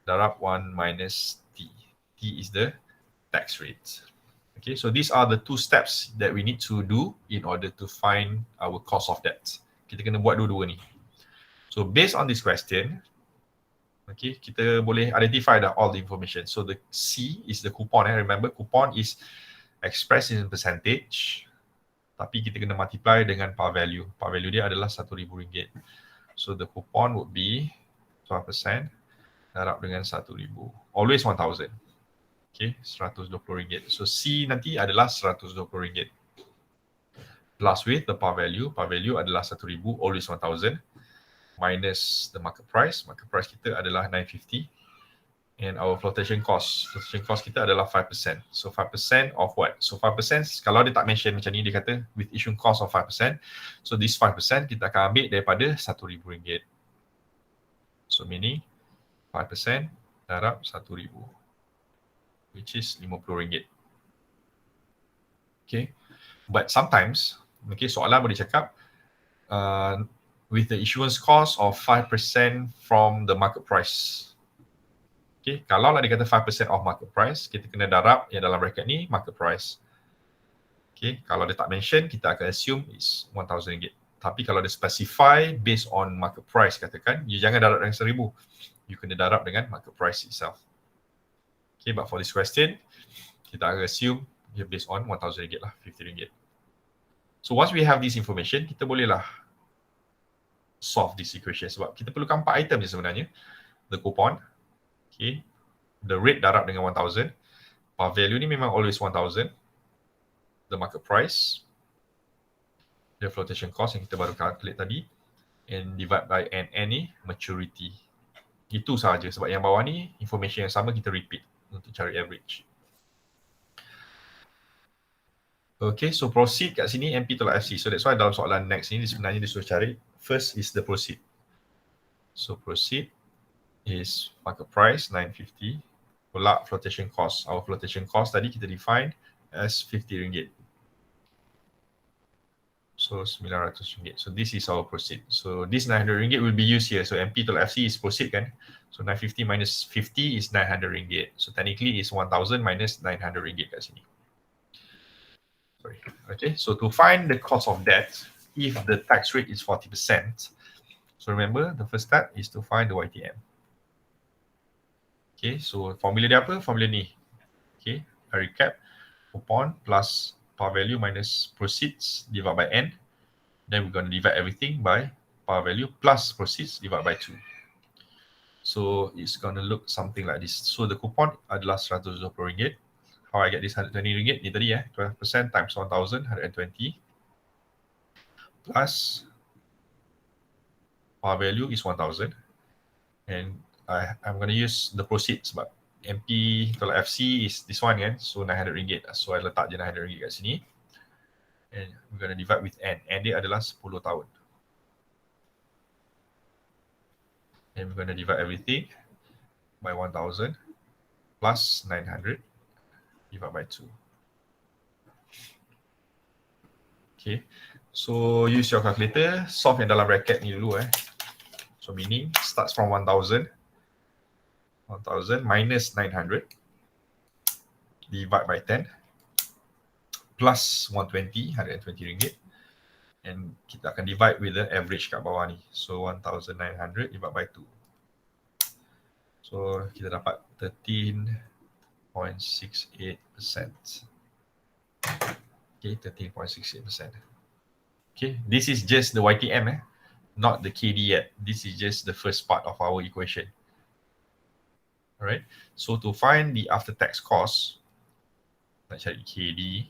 darab 1 minus T. T is the tax rate. Okay, so these are the two steps that we need to do in order to find our cost of debt. Kita kena buat dua-dua ni. So based on this question, okay, kita boleh identify dah all the information. So the C is the coupon. Remember, coupon is expressed in percentage, tapi kita kena multiply dengan par value. Par value dia adalah RM1,000. So the coupon would be 12% darab dengan RM1,000. Always 1,000. Okay, RM120. So C nanti adalah RM120. Plus with the par value. Par value adalah RM1,000, always 1,000. Minus the market price. Market price kita adalah 950. And our flotation cost. Flotation cost kita adalah 5%. So 5% of what? So 5%, kalau dia tak mention macam ni, dia kata with issuing cost of 5%. So this 5% kita akan ambil daripada RM1,000. So meaning 5% darab RM1,000. Which is RM50. Okay. But sometimes, okay, soalan boleh cakap, with the issuance cost of 5% from the market price. Okay, kalau lah dia kata 5% of market price, kita kena darab yang dalam bracket ni market price. Okay, kalau dia tak mention, kita akan assume is RM1,000. Tapi kalau dia specify based on market price, katakan, you jangan darab dengan RM1,000. You kena darab dengan market price itself. Okay, but for this question, kita akan assume dia based on RM1,000 lah, RM50. So once we have this information, kita bolehlah solve this equation. Sebab kita perlukan 4 item je sebenarnya. The coupon, okay, the rate darab dengan 1,000. Par value ni memang always 1,000. The market price, the flotation cost yang kita baru calculate tadi, and divide by N. N ni maturity. Itu sahaja, sebab yang bawah ni information yang sama kita repeat untuk cari average. Okay, so proceed kat sini MP tolak FC. So that's why dalam soalan next ni sebenarnya dia suruh cari first is the proceed. So proceed is market price 950 tolak flotation cost. Our flotation cost tadi kita define as RM50. So RM900. So this is our proceed. So this RM900 will be used here. So MP tolak FC is proceed kan. So 950 minus 50 is RM900. So technically is 1,000 minus RM900 kat sini. Sorry. Okay, so to find the cost of debt, if the tax rate is 40%, so remember the first step is to find the YTM. Okay, so formula dia apa? Formula ni. Okay, I recap. Coupon plus par value minus proceeds divided by N. Then we're going to divide everything by par value plus proceeds divided by 2. So it's going to look something like this. So the coupon adalah RM120. How I get this RM120 ni tadi 12% times 1,000, 120. Plus par value is 1,000. And I'm going to use the proceeds sebab MP tolak FC is this one kan. So RM900. So I letak je RM900 kat sini. And we're going to divide with N. N dia adalah 10 tahun. And we're going to divide everything by 1,000 plus 900 divided by 2. Okay. So use your calculator. Solve yang dalam bracket ni dulu So meaning starts from 1,000. 1,000 minus 900 divide by 10 plus 120, RM120. And kita akan divide with the average kat bawah ni. So 1,900 divided by 2. So kita dapat 13.68%. Okay, 13.68%. Okay, this is just the YTM, not the KD yet. This is just the first part of our equation. Alright, so to find the after-tax cost, nak cari KD,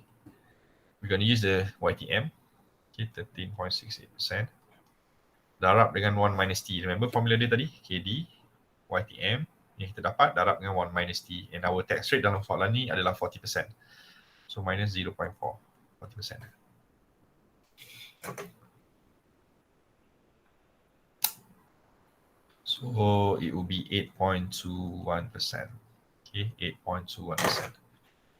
we're going to use the YTM. Okay, 13.68%. Darab dengan 1 minus T. Remember formula dia tadi? KD, YTM. Yang kita dapat darab dengan 1 minus T. And our tax rate dalam soalan ni adalah 40%. So minus 0.4. 40%. So it will be 8.21%. Okay, 8.21%.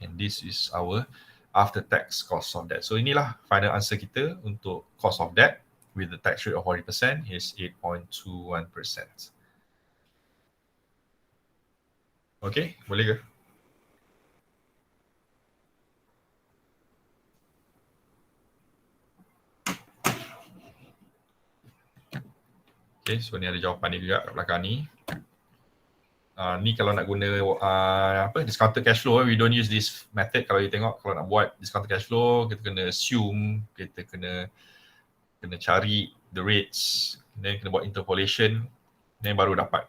And this is our after tax cost of debt. So inilah final answer kita untuk cost of debt with the tax rate of 40% is 8.21%. Okay, boleh ke? Okay, so ni ada jawapan ni juga kat belakang ni. Ni kalau nak guna discounted cash flow, we don't use this method. Kalau you tengok, kalau nak buat discounted cash flow, kita kena assume, kita kena cari the rates, then kena buat interpolation, then baru dapat.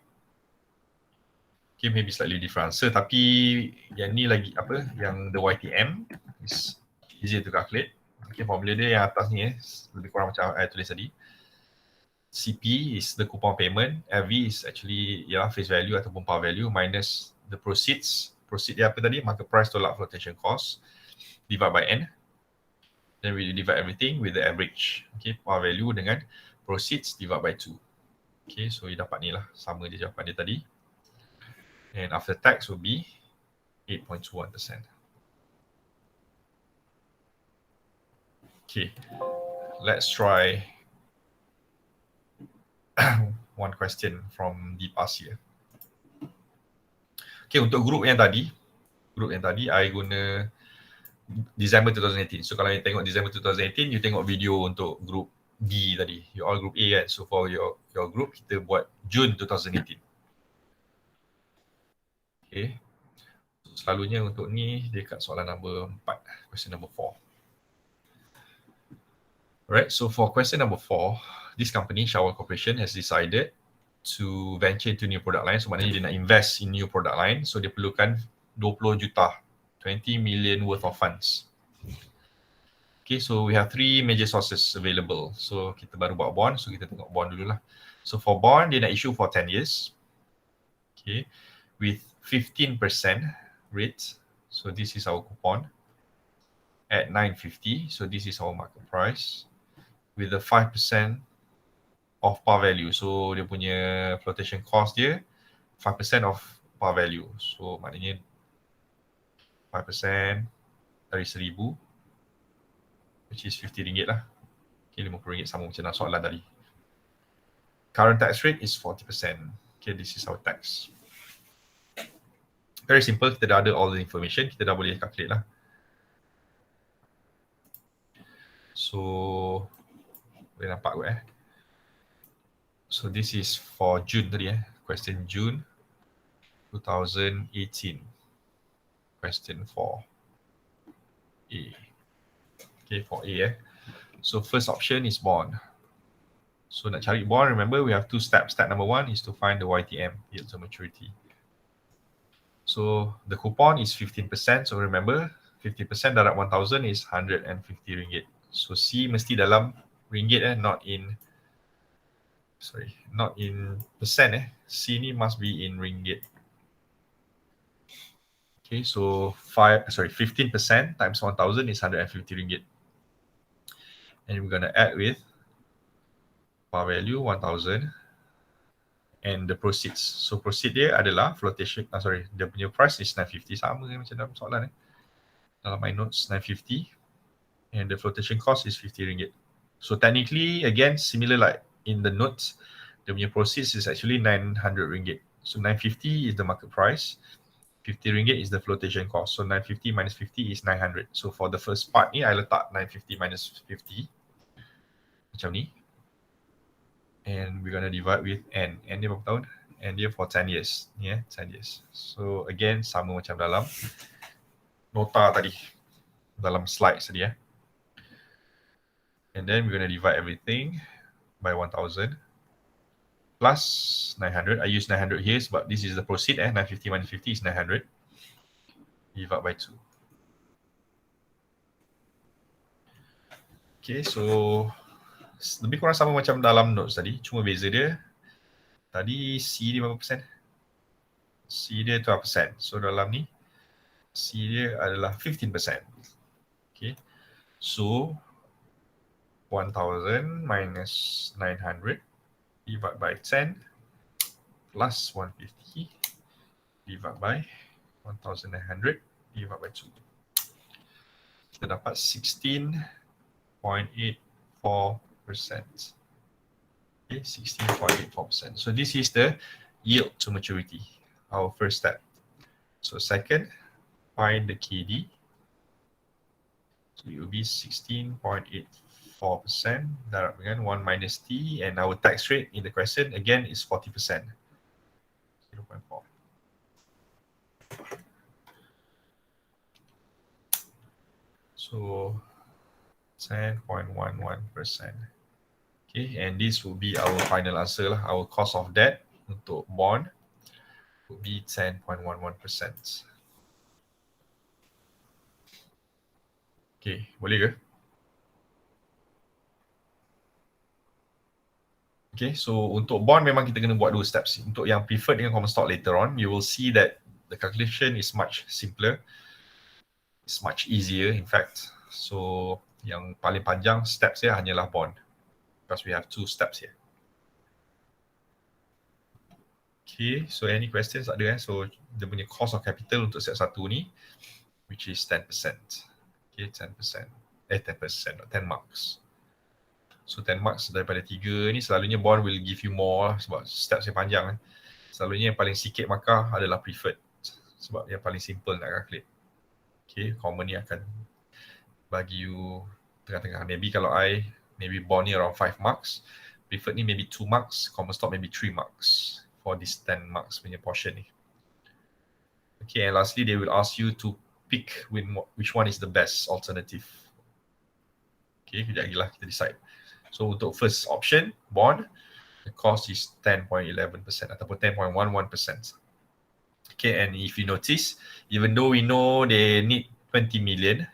Okay, maybe slightly different answer, tapi yang ni lagi yang the YTM is easier to calculate. Okay, formula dia yang atas ni lebih kurang macam I tulis tadi. CP is the coupon payment, FV is actually face value ataupun par value minus the proceeds. Proceed dia apa tadi? Market price tolak flotation cost divide by N. Then we divide everything with the average. Okay, par value dengan proceeds divide by 2. Okay, so you dapat ni lah, sama je jawapan dia tadi. And after tax will be 8.21%. Okay, let's try one question from the past year. Okay, untuk group yang tadi I guna December 2018. So kalau you tengok December 2018, you tengok video untuk group B tadi. You all group A kan. So for your group, kita buat June 2018. Okay. So, selalunya untuk ni, dekat soalan number 4, question number 4. Alright, so for question number 4, this company, Shower Corporation, has decided to venture into new product line. So maknanya dia nak invest in new product line. So dia perlukan 20 juta, 20 million worth of funds. Okay, so we have 3 major sources available. So kita baru buat bond, so kita tengok bond dulu lah. So for bond, dia nak issue for 10 years. Okay, with 15% rate. So this is our coupon at 950. So this is our market price with the 5% of par value. So dia punya flotation cost dia 5% of par value. So maknanya 5% dari 1000, which is RM50 lah. Okay, RM50 sama macam dalam soalan tadi. Current tax rate is 40%. Okay, this is our tax. Very simple, kita dah ada all the information, kita dah boleh calculate lah. So, boleh nampak kot So this is for June tadi question June 2018. Question 4A. Okay, for A So first option is bond. So nak cari bond, remember we have 2 steps. Step number 1 is to find the YTM, yield to maturity. So the coupon is 15%. So remember 50% darab 1000 is RM150. So C mesti dalam ringgit not in percent C ni must be in ringgit. Okay, so 15% times 1000 is RM150. And we're gonna add with par value 1000 and the proceeds. So proceed dia adalah flotation, dia punya price is 950, sama macam dalam soalan dalam my notes 950 and the flotation cost is RM50. So technically again similar like in the notes, the punya proceeds is actually RM900. So 950 is the market price, RM50 is the flotation cost. So 950 minus 50 is 900. So for the first part ni I letak 950 minus 50 macam ni. And we're gonna divide with N. N dia berapa tahun? N dia for 10 years. 10 years. So again, sama macam dalam nota tadi. Dalam slide tadi And then we're gonna divide everything by 1000 plus 900. I use 900 here, but this is the proceed 950 minus 50 is 900. Divide by 2. Okay, so lebih kurang sama macam dalam notes tadi, cuma beza dia tadi C dia berapa persen? C dia 12%. So dalam ni C dia adalah 15%. Okay. So 1000 minus 900 divide by 10 plus 150 divide by 1,900 divided by 2. Kita dapat 16.84%. Okay, 16.84%. So this is the yield to maturity, our first step. So second, find the KD. So it will be 16.84%, darab dengan 1 minus T, and our tax rate in the question again is 40%. 0.4. So 10.11%. Okay, and this will be our final answer lah. Our cost of debt untuk bond will be 10.11%. Okay, boleh ke? Okay, so untuk bond memang kita kena buat 2 steps. Untuk yang preferred dengan common stock later on, you will see that the calculation is much simpler. It's much easier in fact. So yang paling panjang steps dia hanyalah bond. Because we have 2 steps here. Okay, so any questions ada So dia punya cost of capital untuk step 1 ni, which is 10%. Okay, 10%. 10%, 10 marks. So 10 marks daripada 3 ni selalunya bond will give you more lah, sebab steps yang panjang. Selalunya yang paling sikit markah adalah preferred. Sebab yang paling simple nak calculate. Okay, common ni akan bagi you tengah-tengah. Maybe kalau maybe bond ni around 5 marks. Preferred ni maybe 2 marks. Common stock maybe 3 marks for this 10 marks punya portion ni. Okay, and lastly they will ask you to pick which one is the best alternative. Okay, kejap lagi lah kita decide. So untuk first option, bond, the cost is 10.11% ataupun 10.11%. Okay, and if you notice, even though we know they need 20 million,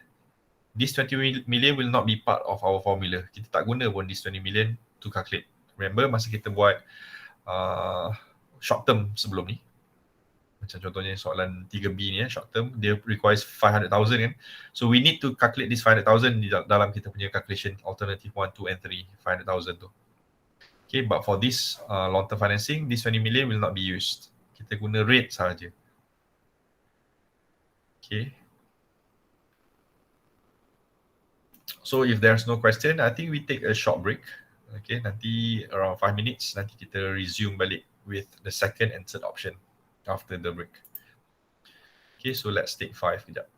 this 20 million will not be part of our formula. Kita tak guna pun this 20 million to calculate. Remember masa kita buat short term sebelum ni, macam contohnya soalan 3B ni short term, dia requires 500,000 kan. So we need to calculate this 500,000 di dalam kita punya calculation alternative 1, 2 and 3, 500,000 tu. Okay, but for this long term financing, this 20 million will not be used. Kita guna rate sahaja. Okay. So if there's no question, I think we take a short break. Okay, nanti around 5 minutes, nanti kita resume balik with the second and third option after the break. Okay, so let's take 5 kejap.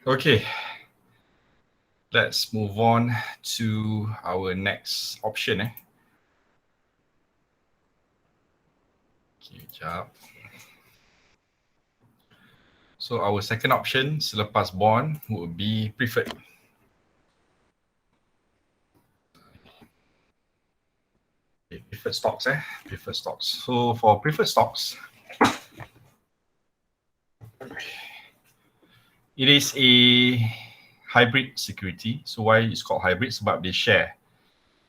Okay, let's move on to our next option. Okay, sekejap. So our second option selepas bond would be preferred. Okay, preferred stocks. Preferred stocks. So for preferred stocks, it is a hybrid security. So why it's called hybrid? Sebab they share,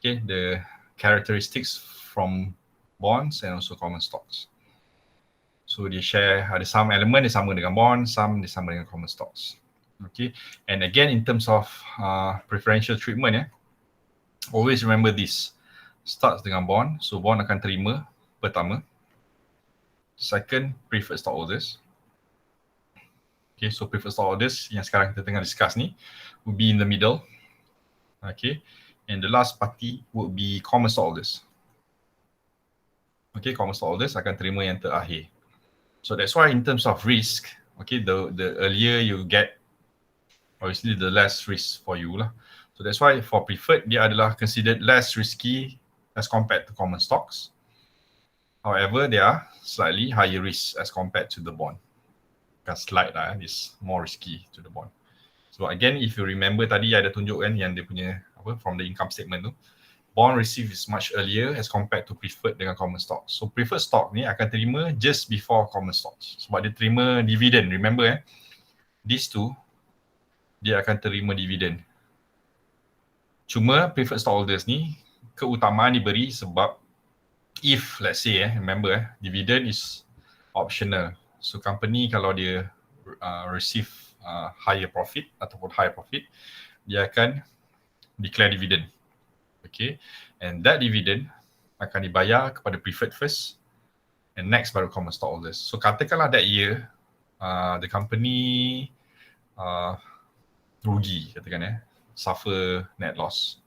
okay, the characteristics from bonds and also common stocks. So they share, ada some element dia sama dengan bond, some dia sama dengan common stocks. Okay, and again in terms of preferential treatment, always remember this. Starts dengan bond, so bond akan terima pertama. Second, preferred stockholders. Okay, so preferred stockholders yang sekarang kita tengah discuss ni would be in the middle. Okay, and the last party would be common stockholders. Okay, common stockholders akan terima yang terakhir. So that's why in terms of risk, okay, the earlier you get, obviously the less risk for you lah. So that's why for preferred, dia adalah considered less risky as compared to common stocks. However, they are slightly higher risk as compared to the bond. Because slight lah, is more risky to the bond. So again, if you remember tadi ada tunjukkan yang dia punya apa from the income statement tu, bond receive is much earlier as compared to preferred dengan common stock. So preferred stock ni akan terima just before common stocks. Sebab dia terima dividend. Remember these two, dia akan terima dividend. Cuma preferred stockholders ni keutamaan diberi sebab if let's say remember dividend is optional. So company kalau dia receive higher profit ataupun higher profit, dia akan declare dividend. Okay, and that dividend akan dibayar kepada preferred first and next baru common stockholders. So katakanlah that year the company rugi, katakan suffer net loss,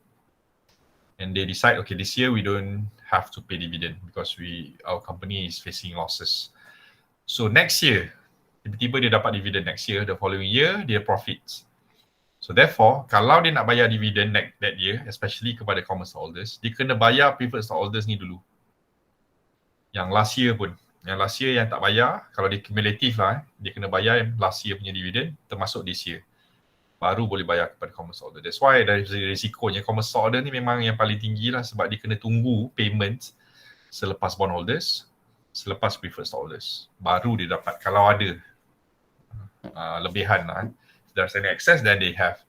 and they decide, okay, this year we don't have to pay dividend because our company is facing losses. So next year, tiba-tiba dia dapat dividend next year, the following year dia profits. So therefore, kalau dia nak bayar dividend that year, especially kepada common stockholders, dia kena bayar preferred stockholders ni dulu. Yang last year pun, yang last year yang tak bayar, kalau dia cumulative lah, dia kena bayar last year punya dividend termasuk this year. Baru boleh bayar kepada common stockholder. That's why dari risikonya common stockholder ni memang yang paling tinggi lah sebab dia kena tunggu payment selepas bondholders, selepas preferred stockholders. Baru dia dapat kalau ada lebihan lah. If there's any excess, then they have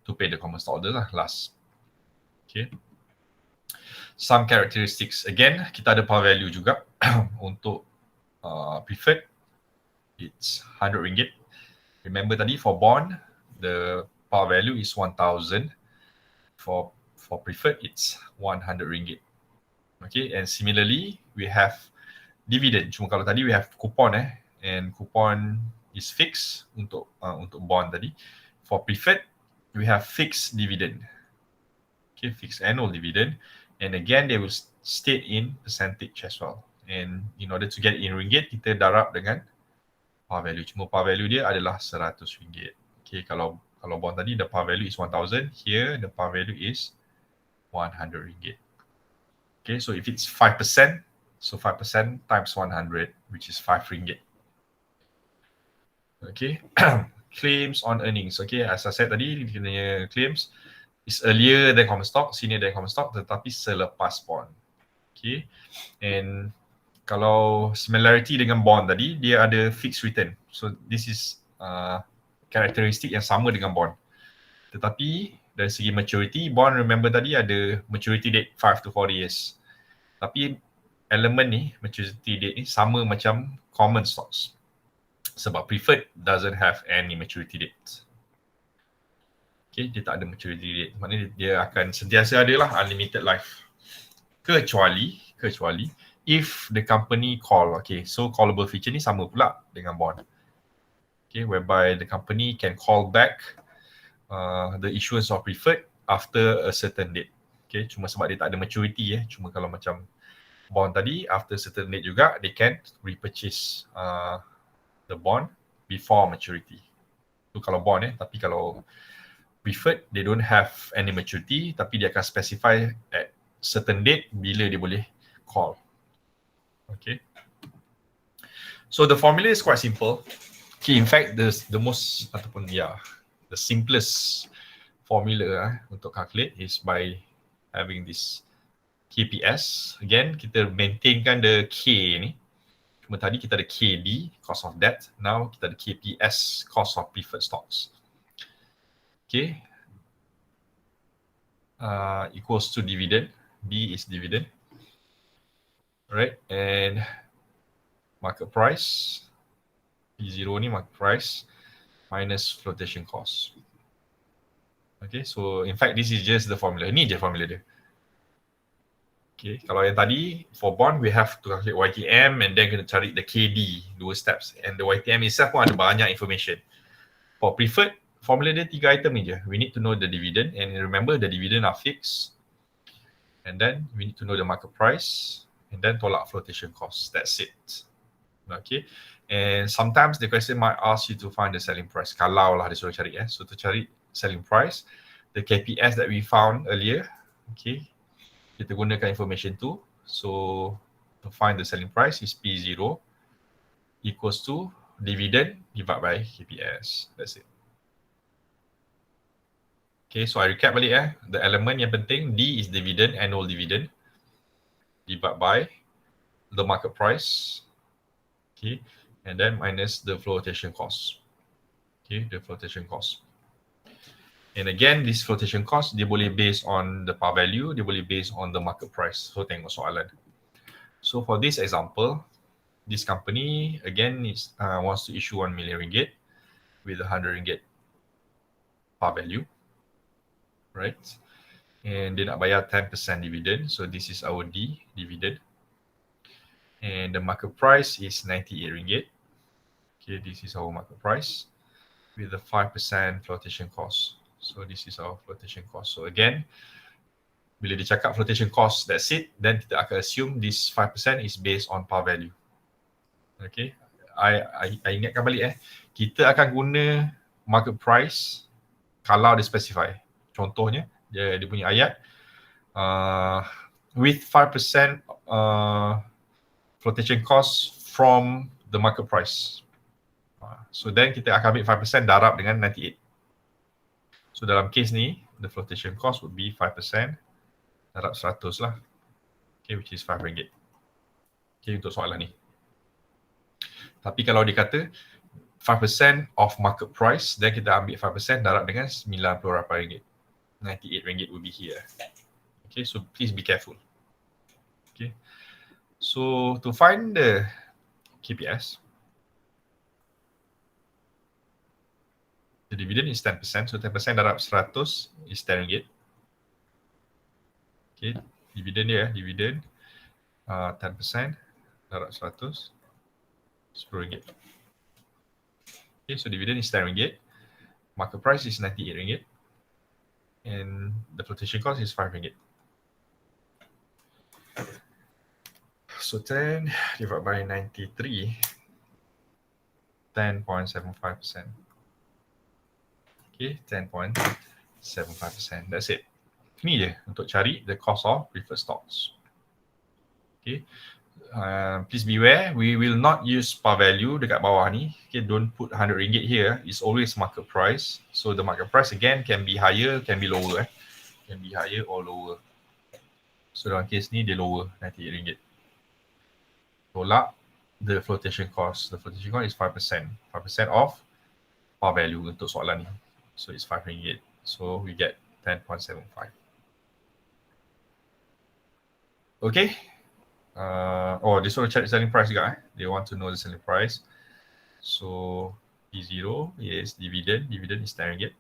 to pay the common stockholders lah last. Okay. Some characteristics. Again, kita ada par value juga untuk preferred. It's RM100. Remember tadi for bond, the par value is 1,000. For preferred, it's RM100. Okay, and similarly, we have dividend. Cuma kalau tadi we have coupon and coupon is fixed untuk bond tadi. For preferred, we have fixed dividend. Okay, fixed annual dividend. And again, they will state in percentage as well. And in order to get it in ringgit, kita darab dengan par value. Cuma par value dia adalah RM100. Okay, kalau bond tadi the par value is 1,000, here the par value is RM100. Okay, so if it's 5%, so 5% times 100, which is RM5. Okay, claims on earnings. Okay, as I said tadi, dia claims is earlier than common stock, senior than common stock, tetapi selepas bond. Okay, and kalau similarity dengan bond tadi, dia ada fixed return. So this is karakteristik yang sama dengan bond. Tetapi dari segi maturity, bond remember tadi ada maturity date 5 to 4 years. Tapi elemen ni, maturity date ni sama macam common stocks. Sebab preferred doesn't have any maturity date. Okay, dia tak ada maturity date. Maknanya dia akan sentiasa ada lah unlimited life. Kecuali if the company call, okay, so callable feature ni sama pula dengan bond. Okay, whereby the company can call back the issuance of preferred after a certain date. Okay, cuma sebab dia tak ada maturity cuma kalau macam bond tadi, after certain date juga, they can repurchase the bond before maturity. Itu kalau bond tapi kalau preferred, they don't have any maturity, tapi dia akan specify at certain date bila dia boleh call. Okay. So the formula is quite simple. Okay, in fact, the most ataupun the simplest formula untuk calculate is by having this Kps. Again, kita maintainkan the K ni. Cuma tadi kita ada KD, cost of debt. Now kita ada Kps, cost of preferred stocks. Okay. Equals to dividend. B is dividend. Right, and market price. P0 ni market price minus flotation cost. Okay, so in fact this is just the formula. Ni je formula dia. Okay, kalau yang tadi for bond we have to calculate YTM and then kena cari the KD, dua steps, and the YTM itself pun ada banyak information. For preferred, formula dia 3 item ni je. We need to know the dividend, and remember the dividend are fixed, and then we need to know the market price, and then tolak flotation cost. That's it. Okay, and sometimes the question might ask you to find the selling price. Kalau lah dia suruh cari so to cari selling price, the KPS that we found earlier, okay, kita gunakan information tu. So to find the selling price is P0 equals to dividend divided by KPS. That's it. Okay, so I recap balik the element yang penting, D is dividend, annual dividend, divided by the market price, okay, and then minus the flotation cost. Okay, the flotation cost. And again, this flotation cost, dia boleh based on the par value, dia boleh based on the market price. So tengok soalan. So for this example, this company again wants to issue 1 million ringgit with 100 ringgit par value, right? And dia nak bayar 10% dividend. So this is our D, dividend. And the market price is 98 ringgit. Okay, this is our market price with the 5% flotation cost. So this is our flotation cost. So again, bila dia cakap flotation cost, that's it. Then kita akan assume this 5% is based on par value. Okay, I ingatkan balik kita akan guna market price kalau dia specify. Contohnya, dia punya ayat with 5% flotation cost from the market price. So then kita akan ambil 5% darab dengan 98. So dalam case ni, the flotation cost would be 5% darab 100 lah. Okay, which is 5 ringgit. Okay, untuk soalan ni. Tapi kalau dia kata 5% of market price, then kita ambil 5% darab dengan 98 ringgit. 98 ringgit will be here. Okay, so please be careful. Okay, so to find the KPS, the dividend is 10%, so 10% darab 100 is 10 ringgit. Okay, dividend dia, dividend 10% darab 100, 10 ringgit. Okay, so dividend is 10 ringgit, market price is 98 ringgit, and the flotation cost is 5 ringgit. So 10 divided by 93, 10.75%. Okay, 10.75%. That's it. Ini je untuk cari the cost of preferred stocks. Okay, please beware, we will not use par value dekat bawah ni. Okay, don't put 100 ringgit here. It's always market price. So the market price again can be higher, can be lower. Can be higher or lower. So dalam case ni dia lower, 98 ringgit. Tolak the flotation cost. The flotation cost is 5%. 5% of par value untuk soalan ni. So it's 5 ringgit. So we get 10.75. Okay. They sort of check the selling price juga. They want to know the selling price. So P0 is dividend. Dividend is 10 ringgit.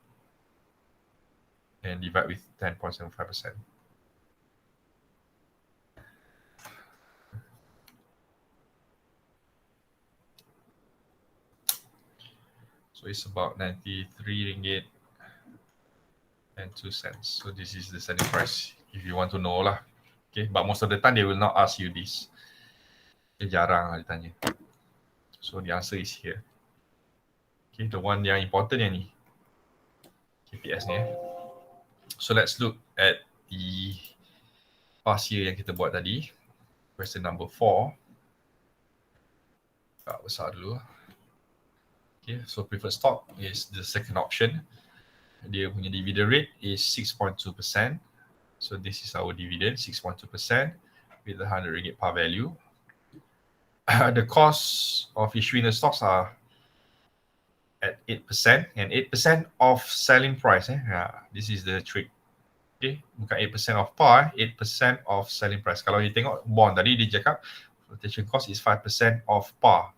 And divide with 10.75%. So it's about 93 ringgit and 2 cents. So this is the selling price if you want to know lah. Okay, but most of the time they will not ask you this. Dia jarang lah ditanya. So the answer is here. Okay, the one yang important yang ni. KPS ni. So let's look at the past year yang kita buat tadi. Question number 4. Besar dulu. Okay, so preferred stock is the second option. Dia punya dividend rate is 6.2%. So this is our dividend, 6.2% with the RM100 par value. The cost of issuing the stocks are at 8% and 8% of selling price. This is the trick. Okay, bukan 8% of par, 8% of selling price. Kalau you tengok bond tadi, dia cakap flotation cost is 5% of par.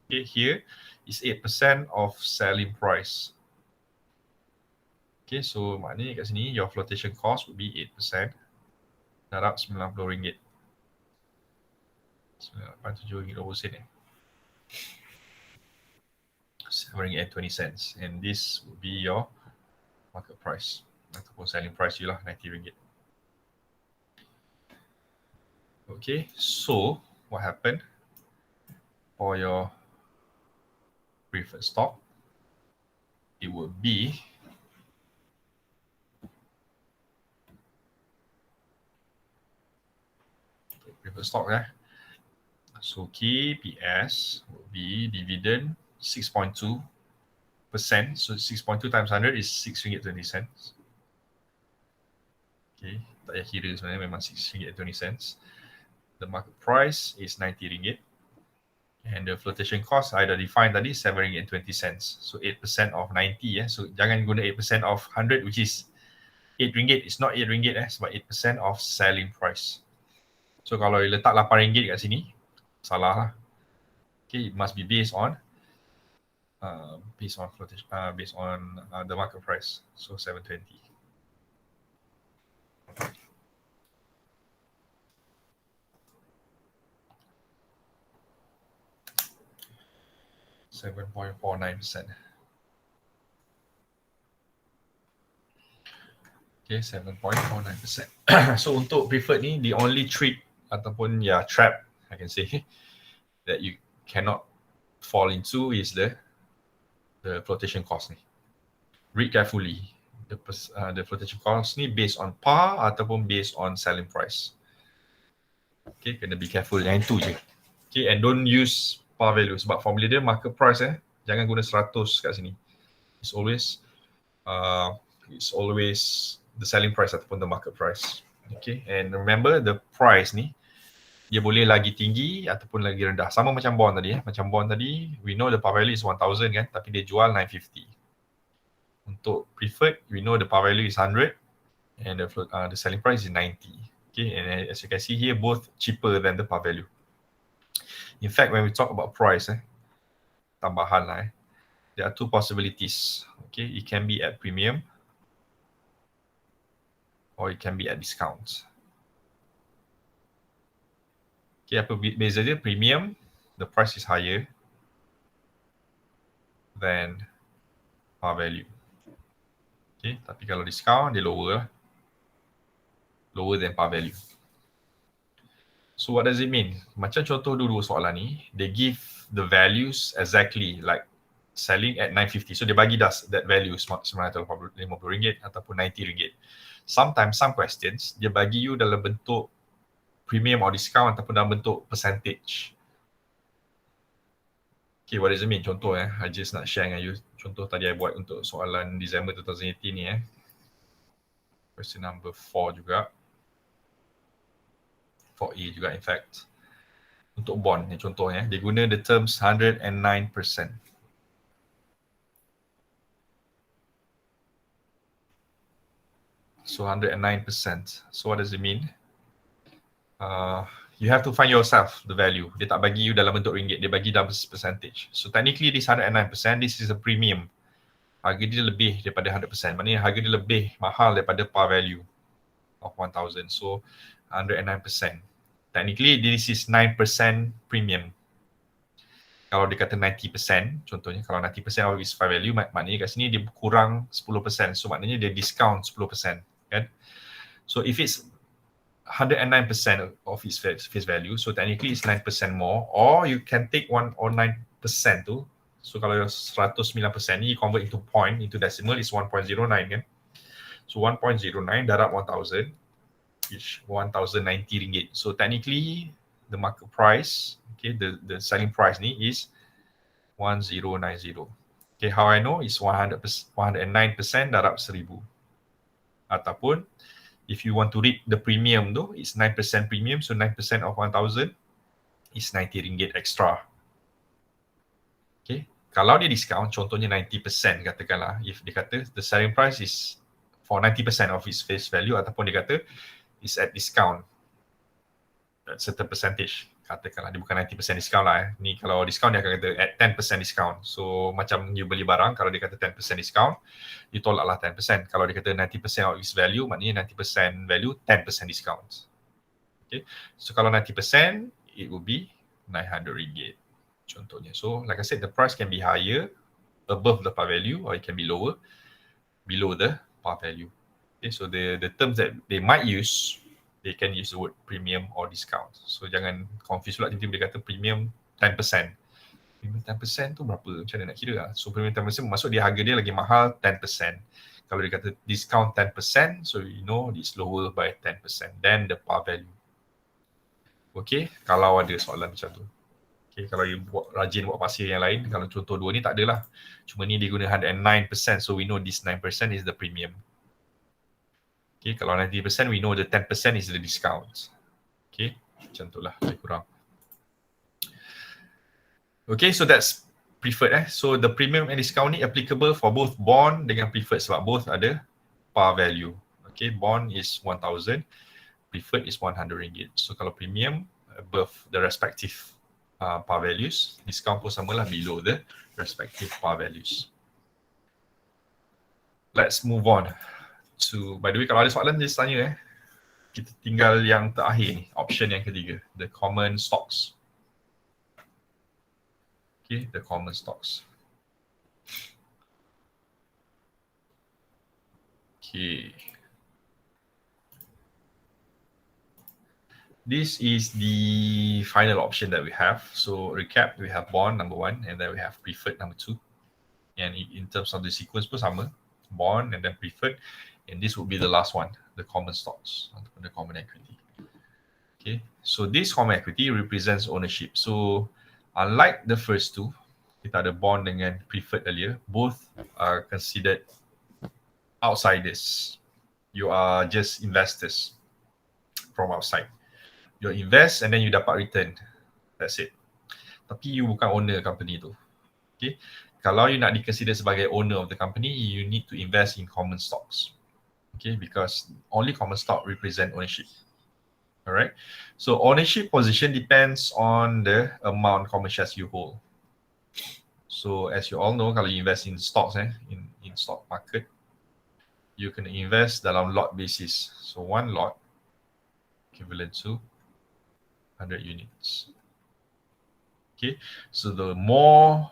Okay, here is 8% of selling price. Okay, so maknanya kat sini, your flotation cost would be 8%. Darab RM90. RM97.20. RM7.20. And this would be your market price. Ataupun selling price you lah, RM90. Okay, so what happened for your preferred stock? It would be preferred stock. So KPS would be dividend 6.2%. So 6.2 times 100 is RM6.20. Okay, tak payah kira sebenarnya, memang RM6.20. The market price is RM90. And the flotation cost I dah define tadi RM7.20. So 8% of 90. So jangan guna 8% of 100, which is RM8. It's not RM8 sebab 8% of selling price. So kalau letak RM8 kat sini, salah lah. Okay, it must be based on flotation, based on the market price. So 720. .49%. Okay, 7.49%. So untuk preferred ni, the only trick ataupun trap I can say that you cannot fall into is the flotation cost ni. Read carefully. The flotation cost ni based on par ataupun based on selling price. Okay, kena be careful yang itu je. Okay, and don't use par value sebab formula dia market price jangan guna 100 kat sini. It's always the selling price ataupun the market price. Okay, and remember the price ni dia boleh lagi tinggi ataupun lagi rendah. Sama macam bond tadi. Macam bond tadi, we know the par value is 1000 kan, tapi dia jual 950. Untuk preferred, we know the par value is 100 and the selling price is 90. Okay, and as you can see here, both cheaper than the par value. In fact, when we talk about price, tambahan lah, there are two possibilities. Okay, it can be at premium or it can be at discount. Okay, apa beza dia? Premium, the price is higher than par value. Okay, tapi kalau discount, dia lower than par value. So what does it mean? Macam contoh dulu soalan ni, they give the values exactly like selling at 950. So dia bagi that value RM950 ataupun RM90. Sometimes some questions dia bagi you dalam bentuk premium or discount ataupun dalam bentuk percentage. Okay, what does it mean? Contoh I just nak share dengan you. Contoh tadi I buat untuk soalan December 2018 ni Question number 4 juga. 4A juga in fact. Untuk bond ni contohnya, dia guna the terms 109%. So 109%. So what does it mean? You have to find yourself the value. Dia tak bagi you dalam bentuk ringgit, dia bagi dalam percentage. So technically this 109%, this is a premium. Harga dia lebih daripada 100%. Maknanya harga dia lebih mahal daripada par value of 1000. So 109%. Technically this is 9% premium. Kalau dia kata 90%, contohnya kalau 90% of its par value, maknanya kat sini dia kurang 10%. So maknanya dia discount 10%. Kan? So if it's 109% of its face value, so technically it's 9% more, or you can take 109% tu, So kalau 109% ni convert into point, into decimal is 1.09 kan. So 1.09 darab 1000 is 1090 ringgit. So technically the market price, okay, the selling price ni is 1090. Okay, how I know is 109% darab 1000. Ataupun if you want to read the premium tu, it's 9% premium, so 9% of 1000 is 90 ringgit extra. Okay, kalau dia discount, contohnya 90% katakanlah, if dia kata the selling price is for 90% of its face value, ataupun dia kata is at discount at certain percentage, katakanlah dia bukan 90% discount lah ni kalau discount dia akan kata at 10% discount. So macam you beli barang, kalau dia kata 10% discount, you tolaklah 10%. Kalau dia kata 90% of its value, maknanya 90% value 10% discount. Okay, so kalau 90% it will be 900 ringgit contohnya. So like I said, the price can be higher above the par value, or it can be lower below the par value. Okay, so the terms that they might use, they can use the word premium or discount. So jangan confuse pula tiba-tiba dia kata premium 10%. Premium 10% tu berapa? Macam mana nak kira lah? So premium 10% maksud dia harga dia lagi mahal 10%. Kalau dia kata discount 10%, so you know it's lower by 10% than the par value. Okay, kalau ada soalan macam tu. Okay, kalau you rajin buat pasir yang lain, kalau contoh dua ni tak adalah. Cuma ni dia guna 109%, so we know this 9% is the premium. Okay, kalau 90% we know the 10% is the discount. Okay, macam tu lah lebih kurang. Okay, so that's preferred. So the premium and discount ni applicable for both bond dengan preferred sebab both ada par value. Okay, bond is 1000, preferred is 100 ringgit. So kalau premium above the respective par values, discount pun samalah below the respective par values. Let's move on to, by the way, kalau ada soalan just tanya. Kita tinggal yang terakhir ni, option yang ketiga, the common stocks. Okay, the common stocks. Okay. This is the final option that we have. So recap, we have bond number 1, and then we have preferred number 2. And in terms of the sequence pun sama, bond and then preferred, and this would be the last one, the common stocks, the common equity. Okay, so this common equity represents ownership. So unlike the first two, kita ada bond dengan preferred earlier, both are considered outsiders. You are just investors from outside. You invest and then you dapat return. That's it. Tapi you bukan owner company tu. Okay. Kalau you nak di-consider sebagai owner of the company, you need to invest in common stocks. Okay, because only common stock represent ownership. Alright. So ownership position depends on the amount common shares you hold. So as you all know, kalau you invest in stocks, in stock market, you can invest dalam lot basis. So one lot equivalent to 100 units. Okay, so the more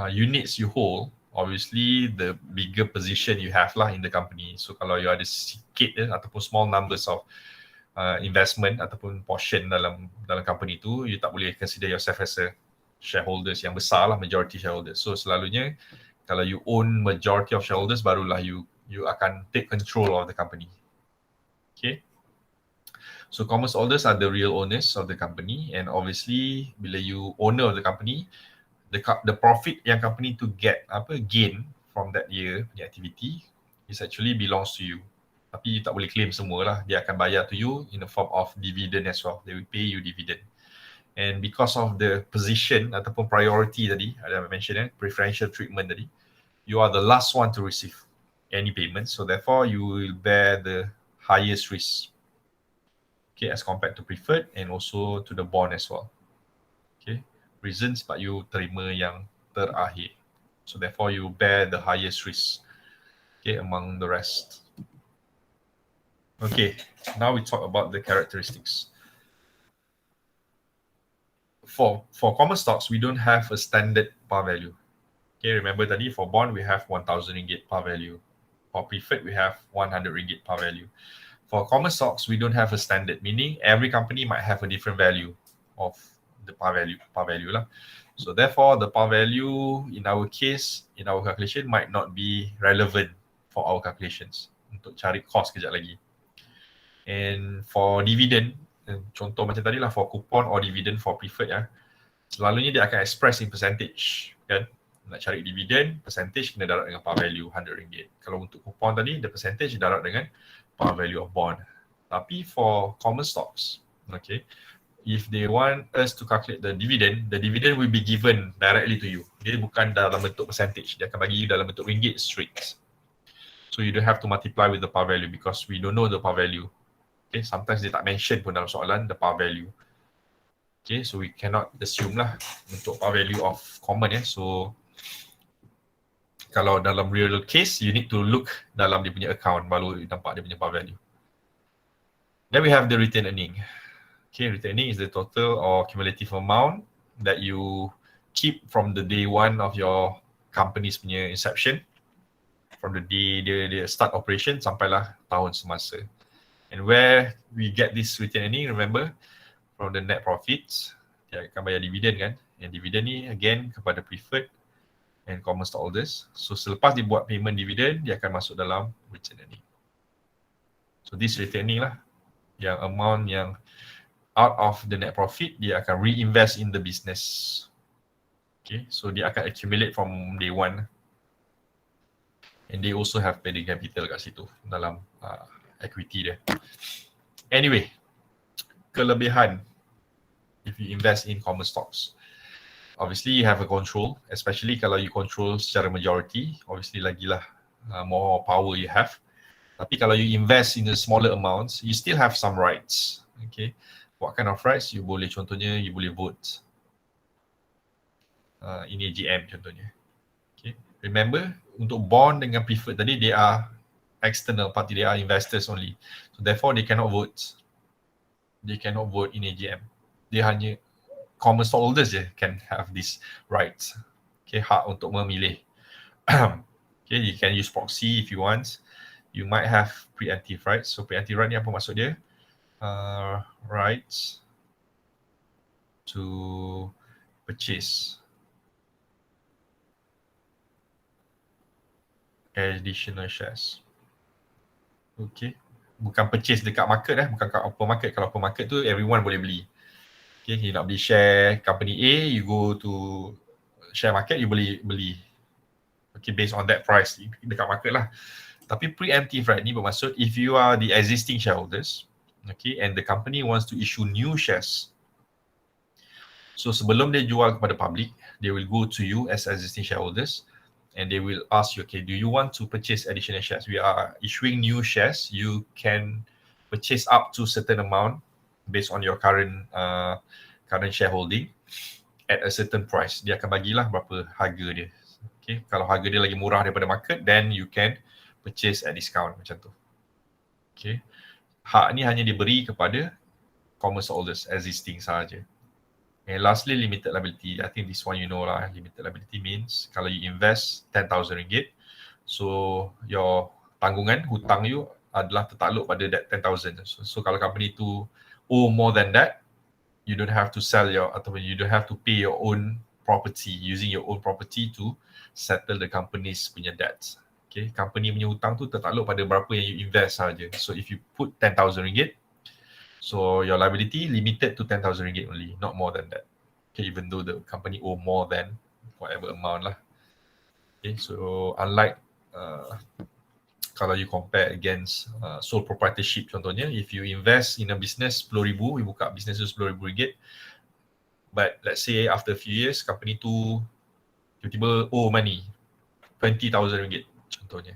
units you hold, obviously the bigger position you have lah in the company. So kalau you ada sikit ataupun small numbers of investment ataupun portion dalam company tu, you tak boleh consider yourself as a shareholders yang besar lah, majority shareholders. So selalunya kalau you own majority of shareholders, barulah you akan take control of the company. Okay. So common holders are the real owners of the company, and obviously bila you owner of the company, the profit yang company to gain from that year punya activity is actually belongs to you. Tapi you tak boleh claim semua lah. Dia akan bayar to you in the form of dividend as well. They will pay you dividend. And because of the position ataupun priority tadi, ada mention preferential treatment tadi, you are the last one to receive any payment. So therefore you will bear the highest risk. Okay, as compared to preferred and also to the bond as well. Okay, reasons but you terima yang terakhir. So therefore you bear the highest risk, okay, among the rest. Okay, now we talk about the characteristics. For common stocks, we don't have a standard par value. Okay, remember tadi for bond we have 1000 ringgit par value. For preferred we have 100 ringgit par value. For common stocks, we don't have a standard, meaning every company might have a different value of the par value lah. So therefore, the par value in our case, in our calculation might not be relevant for our calculations. Untuk cari cost kejap lagi. And for dividend, contoh macam tadi lah, for coupon or dividend for preferred ya, selalunya dia akan express in percentage, kan? Nak cari dividend, percentage kena darab dengan par value RM100. Kalau untuk coupon tadi, the percentage darab dengan par value of bond. Tapi for common stocks, okay, if they want us to calculate the dividend will be given directly to you. Dia bukan dalam bentuk percentage, dia akan bagi you dalam bentuk ringgit straight. So you don't have to multiply with the par value because we don't know the par value. Okay, sometimes dia tak mention pun dalam soalan the par value. Okay, so we cannot assume lah untuk par value of common ya. So kalau dalam real case, you need to look dalam dia punya account baru nampak dia punya par value. Then we have the retained earning. Okay, retained earning is the total or cumulative amount that you keep from the day one of your company's punya inception, from the day dia start operation sampailah tahun semasa. And where we get this retained earning, remember, from the net profits, dia akan bayar dividend kan, and dividend ni again kepada preferred and common stockholders. So selepas dia buat payment dividend, dia akan masuk dalam retained earning. So this retained earning lah, yang amount yang out of the net profit, dia akan reinvest in the business. Okay, so dia akan accumulate from day one. And they also have paid capital kat situ dalam equity dia. Anyway, kelebihan if you invest in common stocks. Obviously you have a control, especially kalau you control secara majority, obviously lagilah more power you have. Tapi kalau you invest in the smaller amounts, you still have some rights. Okay, what kind of rights? You boleh, contohnya you boleh vote in AGM contohnya. Okay, remember untuk bond dengan preferred tadi, they are external party, they are investors only. So therefore they cannot vote. They cannot vote in AGM. Dia hanya common stockholders je can have this rights. Okay, hak untuk memilih. Okay, you can use proxy if you want. You might have preemptive rights. So preemptive right ni apa maksud dia? Rights to purchase additional shares. Okay, bukan purchase dekat market bukan kat open market. Kalau open market tu everyone boleh beli. Okay, you nak beli share company A, you go to share market, you boleh beli. Okay, based on that price dekat market lah. Tapi preemptive right ni bermaksud if you are the existing shareholders, okay, and the company wants to issue new shares. So sebelum dia jual kepada public, they will go to you as existing shareholders and they will ask you, okay, do you want to purchase additional shares? We are issuing new shares. You can purchase up to certain amount based on your current shareholding at a certain price. Dia akan bagilah berapa harga dia. Okay, kalau harga dia lagi murah daripada market, then you can purchase at discount macam tu. Okay, hak ni hanya diberi kepada common stockholders existing sahaja. And lastly, limited liability. I think this one you know lah. Limited liability means kalau you invest RM10,000, so your tanggungan, hutang you adalah tertakluk pada that 10,000. So kalau company tu owe more than that, you don't have to sell ataupun you don't have to pay your own property, using your own property to settle the company's punya debts. Okay, company punya hutang tu tertakluk pada berapa yang you invest saja. So if you put RM10,000, so your liability limited to RM10,000 only, not more than that. Okay, even though the company owe more than whatever amount lah. Okay, so unlike kalau you compare against sole proprietorship contohnya, if you invest in a business RM10,000, you buka business tu RM10,000, but let's say after a few years, company tu tiba-tiba owe money, RM20,000 contohnya.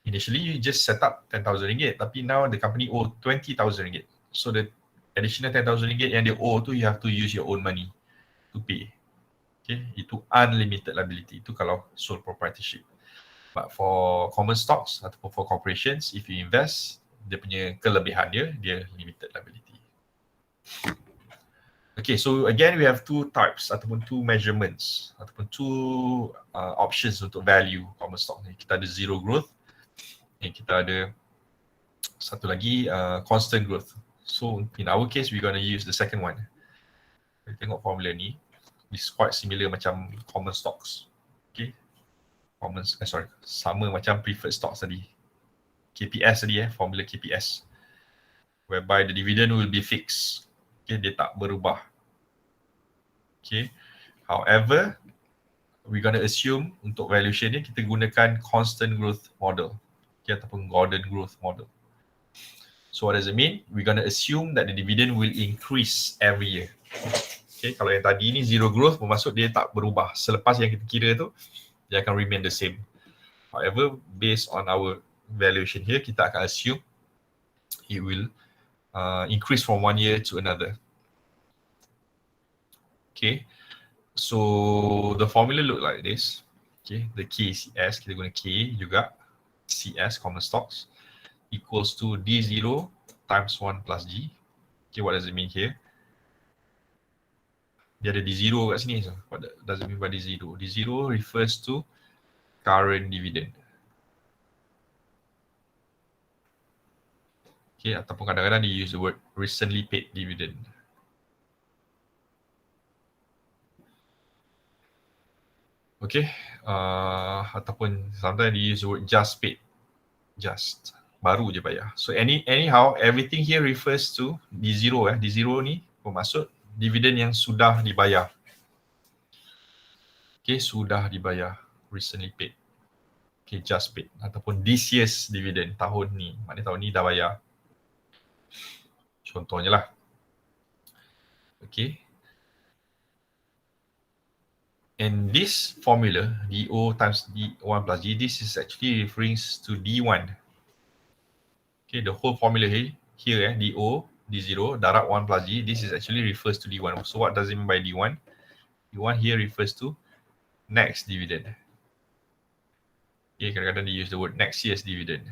Initially, you just set up RM10,000, tapi now the company owe RM20,000. So the additional RM10,000 yang dia owe tu, you have to use your own money to pay. Okay, itu unlimited liability. Itu kalau sole proprietorship. But for common stocks ataupun for corporations, if you invest, dia punya kelebihan dia limited liability. Okay, so again we have two types ataupun two measurements ataupun two options untuk value common stock ni. Kita ada zero growth dan kita ada satu lagi constant growth. So in our case we're going to use the second one. Kita tengok formula ni, it's quite similar macam common stocks. Okay, sama macam preferred stocks tadi. KPS tadi formula KPS. Whereby the dividend will be fixed. Okay, dia tak berubah. Okay, however, we're gonna assume untuk valuation ni kita gunakan constant growth model. Okay, ataupun Gordon growth model. So what does it mean? We're gonna assume that the dividend will increase every year. Okay, kalau yang tadi ni zero growth, bermaksud dia tak berubah. Selepas yang kita kira tu, dia akan remain the same. However, based on our valuation here, kita akan assume it will increase from one year to another. Okay, so the formula look like this. Okay, the KCS, kita guna K juga, CS, common stocks, equals to D0 times 1 plus G. Okay, what does it mean here? Dia ada D0 kat sini. So what does it mean by D0? D0 refers to current dividend. Okay, ataupun kadang-kadang they use the word recently paid dividend. Okay, ataupun sometimes they use the word just paid. Just, baru je bayar. So anyhow, everything here refers to D0. D0 ni bermaksud dividen yang sudah dibayar. Okay, sudah dibayar, recently paid. Okay, just paid. Ataupun this year's dividend, tahun ni. Maknanya tahun ni dah bayar. Contohnya lah. Okay. And this formula, DO times D1 plus G, this is actually referring to D1. Okay, the whole formula here, DO, D0, darab 1 plus G, this is actually refers to D1. So what does it mean by D1? D1 here refers to next dividend. Okay, kadang-kadang they use the word next year's dividend.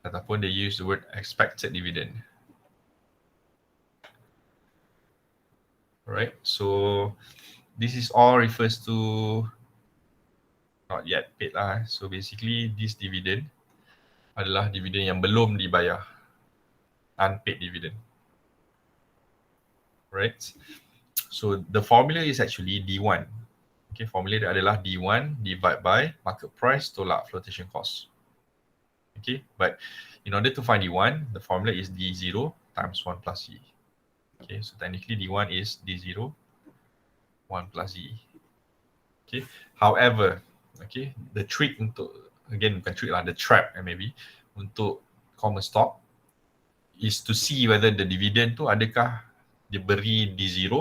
Ataupun they use the word expected dividend. Alright, so this is all refers to not yet paid lah. So basically this dividend adalah dividend yang belum dibayar, unpaid dividend. Right, so the formula is actually D1. Okay, formula dia adalah D1 divide by market price tolak flotation cost. Okay, but in order to find D1, the formula is D0 times 1 plus E. Okay, so technically D1 is D0 1 plus E. Okay, however, okay, the trick untuk, again bukan trick lah, the trap maybe untuk common stock is to see whether the dividend tu adakah dia beri D0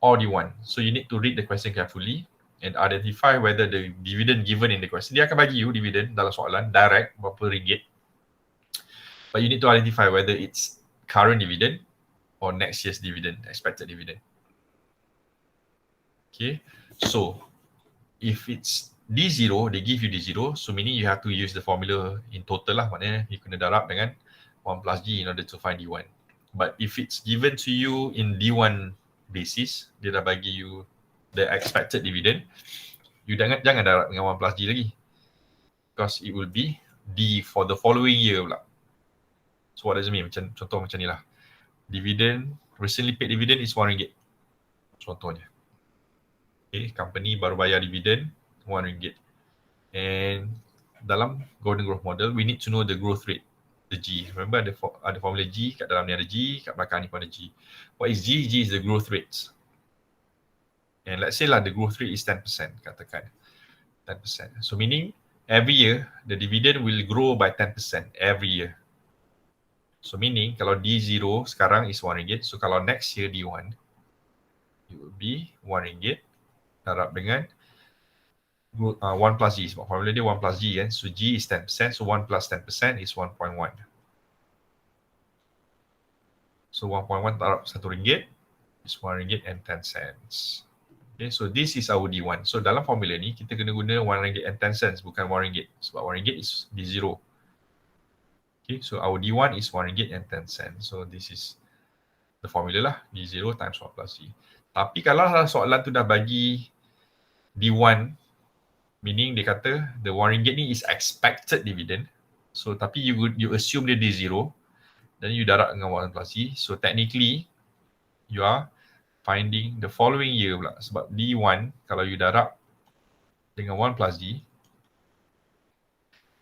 or D1. So you need to read the question carefully and identify whether the dividend given in the question, dia akan bagi you dividend dalam soalan direct berapa ringgit, but you need to identify whether it's current dividend or next year's dividend, expected dividend. Okay, so if it's D0, they give you D0, so meaning you have to use the formula in total lah, maknanya you kena darab dengan 1 plus G in order to find D1. But if it's given to you in D1 basis, dia dah bagi you the expected dividend, you jangan darab dengan 1 plus G lagi, because it will be D for the following year pula. So what does it mean? Contoh macam ni lah. Dividend, recently paid dividend is RM1. Contohnya. Okay, company baru bayar dividend RM1. And dalam Golden Growth Model, we need to know the growth rate, the G. Remember ada formula G, kat dalam ni ada G, kat belakang ni pun ada G. What is G? G is the growth rates. And let's say lah the growth rate is 10%, katakan 10%. So meaning every year the dividend will grow by 10% every year. So meaning kalau D0 sekarang is RM1, so kalau next year D1, it will be RM1 darab dengan 1 plus G. Sebab formula dia 1 plus G kan. So G is 10%, so 1 plus 10% is 1.1. So 1.1 darab RM1 is RM1.10. Okay, so this is our D1. So dalam formula ni kita kena guna RM1.10, bukan RM1. Sebab RM1 is D0. Okay, so our D1 is RM1.10. So this is the formula lah, D0 times 1 plus G. Tapi kalau soalan tu dah bagi D1, meaning dia kata the RM1 ni is expected dividend. So tapi you assume dia D0, then you darab dengan 1 plus D. So technically, you are finding the following year pula. Sebab D1, kalau you darab dengan 1 plus D,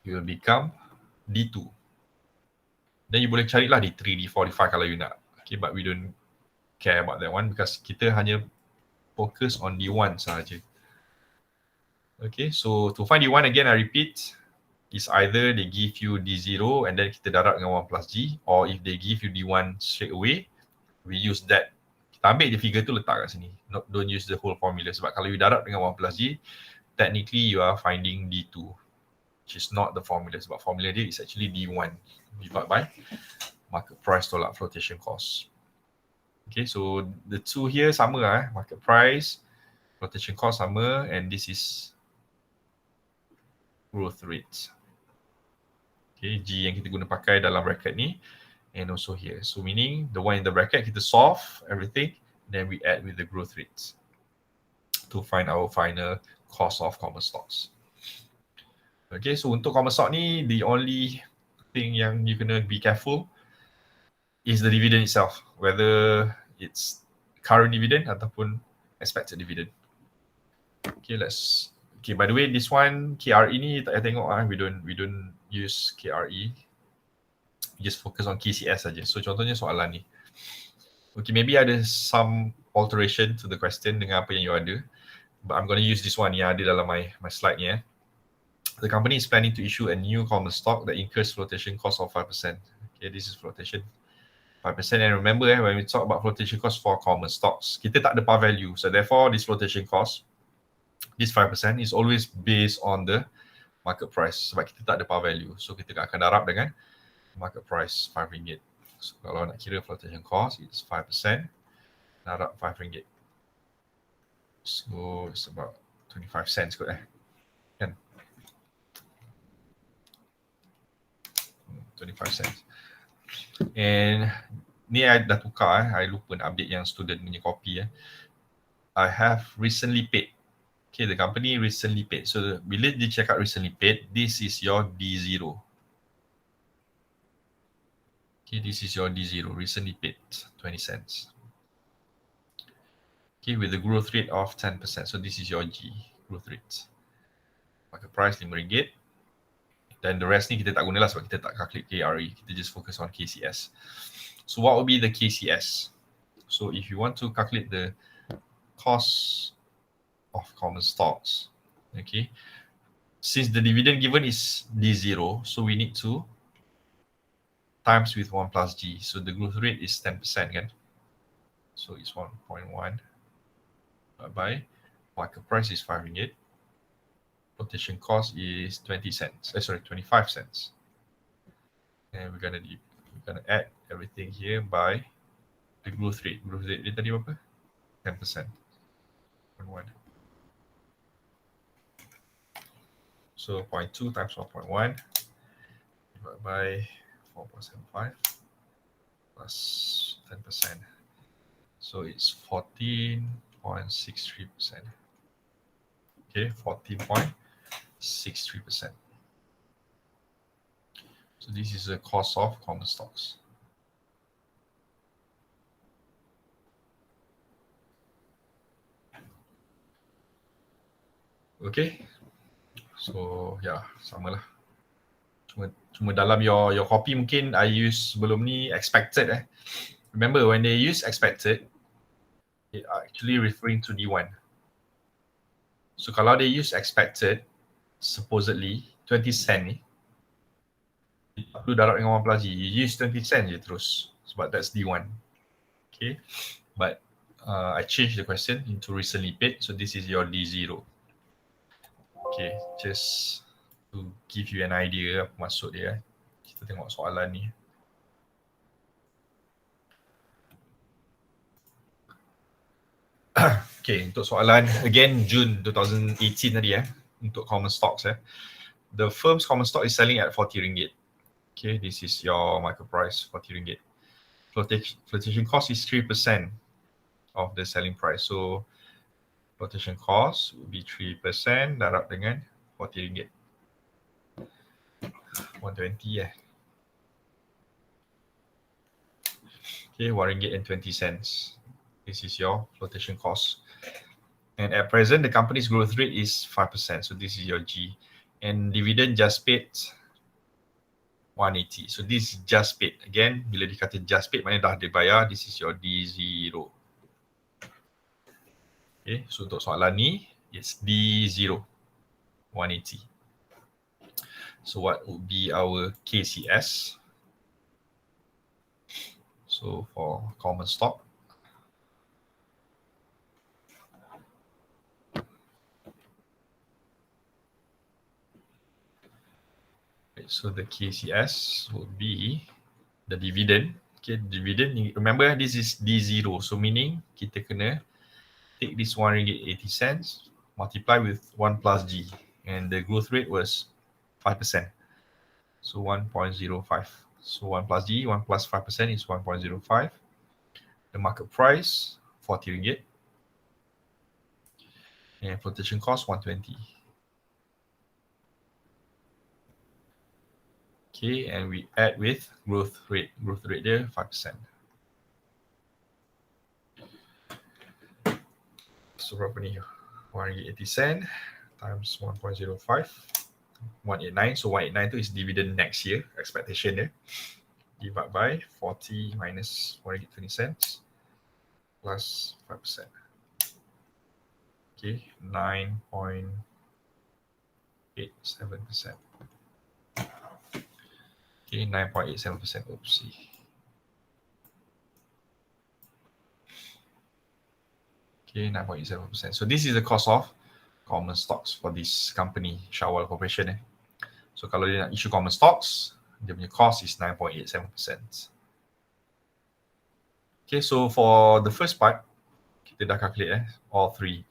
you will become D2. Then you boleh carilah D3, D4, D5 kalau you nak. Okay, but we don't care about that one because kita hanya focus on D1 sahaja. Okay, so to find D1 again, I repeat, is either they give you D0 and then kita darab dengan 1 plus G, or if they give you D1 straight away, we use that. Kita ambil je figure tu letak kat sini. Don't use the whole formula sebab kalau you darab dengan 1 plus G, technically you are finding D2, which is not the formula sebab formula dia is actually D1 divided by market price tolak flotation cost. Okay, so the two here sama market price, flotation cost sama, and this is growth rate. Okay, G yang kita guna pakai dalam bracket ni, and also here. So meaning the one in the bracket kita solve everything, then we add with the growth rates to find our final cost of common stocks. Okay, so untuk common stock ni, the only thing yang you kena be careful is the dividend itself, whether it's current dividend ataupun expected dividend. Okay, okay, by the way, this one KRE ni tak payah tengok we don't use KRE. We just focus on KCS saja. So contohnya soalan ni. Okay, maybe ada some alteration to the question dengan apa yang you ada, but I'm going to use this one yang ada dalam my slide ni. The company is planning to issue a new common stock that incurs flotation cost of 5%. Okay, this is flotation 5%. And remember, when we talk about flotation cost for common stocks, kita tak ada par value. So therefore, this flotation cost, this 5% is always based on the market price. Sebab kita tak ada par value. So kita akan darab dengan market price RM5. So kalau nak kira flotation cost, it's 5%. Darab RM5. So it's about 25 cents kot kan? 25 cents. And ni I dah tukar I lupa nak update yang student punya copy I have recently paid. Okay, the company recently paid. So bila dia cakap recently paid, this is your D0. Okay, this is your D0, recently paid 20 cents. Okay, with the growth rate of 10%. So this is your G, growth rate. Market price RM5. Dan the rest ni kita tak gunalah sebab kita tak calculate KRE. Kita just focus on KCS. So what will be the KCS? So if you want to calculate the cost of common stocks, okay, since the dividend given is D0, so we need to times with 1 plus G. So the growth rate is 10% kan? So it's 1.1 by market price is RM5. Flotation cost is 20 cents. 25 cents. And we're gonna add everything here by the growth rate. Growth rate dia tadi berapa? 10%. 1. So 0.2 times 1.1 divided by 4.75 plus 10%. So it's 14.63%. Okay, 14.63%. So this is the cost of common stocks. Okay, so yeah, sama lah. Cuma dalam your copy mungkin I use sebelum ni expected Remember when they use expected, it actually referring to D1. So kalau they use expected, supposedly 20 cent ni, tak perlu darab dengan 1 plus G. You use 20 cent je terus sebab that's D1. Okay, but I changed the question into recently paid, so this is your D0. Okay, just to give you an idea apa maksud dia. Kita tengok soalan ni. Okay, untuk soalan again June 2018 tadi untuk common stocks the firm's common stock is selling at RM40. Okay, this is your market price, RM40. Flotation cost is 3% of the selling price. So flotation cost will be 3% darab dengan RM40. 120 Okay, RM1.20. This is your flotation cost. And at present, the company's growth rate is 5%. So this is your G. And dividend just paid 180. So this is just paid. Again, bila dikata just paid, maknanya dah dibayar. This is your D0. Okay, so untuk soalan ni, it's D0, 180. So what would be our KCS? So for common stock, so the KCS would be the dividend. Okay, dividend, remember this is D0. So meaning kita kena take this RM1.80, multiply with 1 plus G. And the growth rate was 5%. So 1.05. So 1 plus G, 1 plus 5% is 1.05. The market price, RM40. And flotation cost, 120. Okay, and we add with growth rate. Growth rate there, 5%. So berapa ni? RM1.80 times 1.05, 189. So 189 tu is dividend next year, expectation dia. Divide by 40 minus RM1.20 plus 5%. Okay, 9.87%. Okay, 9.87%. Oopsie. Okay, 9.87%. So this is the cost of common stocks for this company, Shawwal Corporation. So kalau dia nak issue common stocks, dia punya cost is 9.87%. Okay, so for the first part, kita dah calculate all three.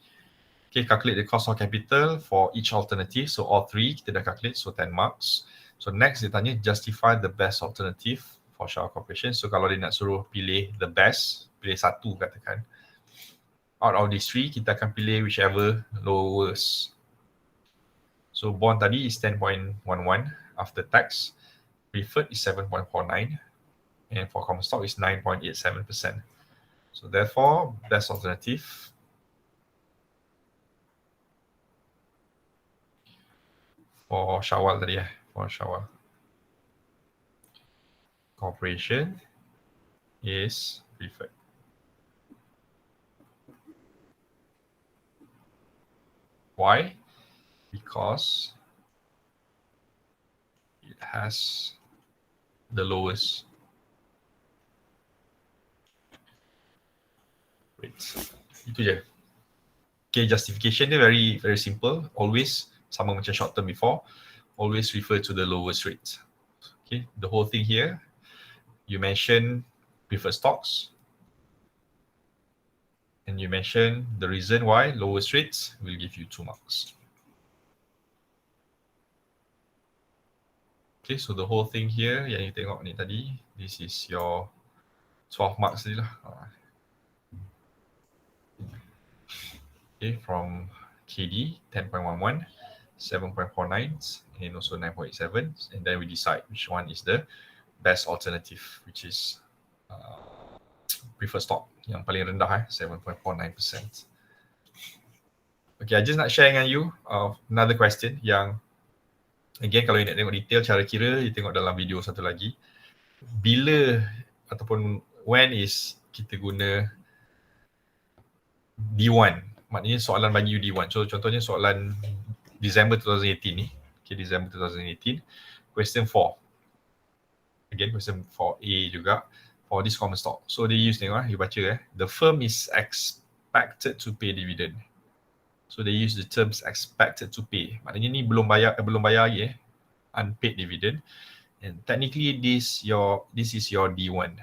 Okay, calculate the cost of capital for each alternative. So all three kita dah calculate, so 10 marks. So next dia tanya justify the best alternative for Shawwal Corporation. So kalau dia nak suruh pilih the best, pilih satu katakan. Out of these three, kita akan pilih whichever lowest. So bond tadi is 10.11 after tax. Preferred is 7.49. And for common stock is 9.87%. So therefore, best alternative for Shawwal tadi for Shawwal Corporation is preferred. Why? Because it has the lowest rates. Itu je. Okay, justification dia very simple. Always, sama macam short term before, always refer to the lowest rate. Okay, the whole thing here, you mention preferred stocks, and you mention the reason why lowest rates will give you 2 marks. Okay, so the whole thing here yang you tengok ni tadi, this is your 12 marks tadi lah. Okay, from KD 10.11, 7.49, and also 9.87, and then we decide which one is the best alternative, which is preferred stock yang paling rendah 7.49%. Okay, I just nak share dengan you another question yang again kalau you nak tengok detail cara kira, you tengok dalam video satu lagi. Bila ataupun when is kita guna D1? Maknanya soalan bagi you D1. So contohnya soalan December 2018 ni. Okay, December 2018. Question 4. Again, question 4A juga. For this common stock. So they use, tengok you baca the firm is expected to pay dividend. So they use the terms expected to pay. Maknanya ni belum bayar lagi unpaid dividend. And technically this is your D1.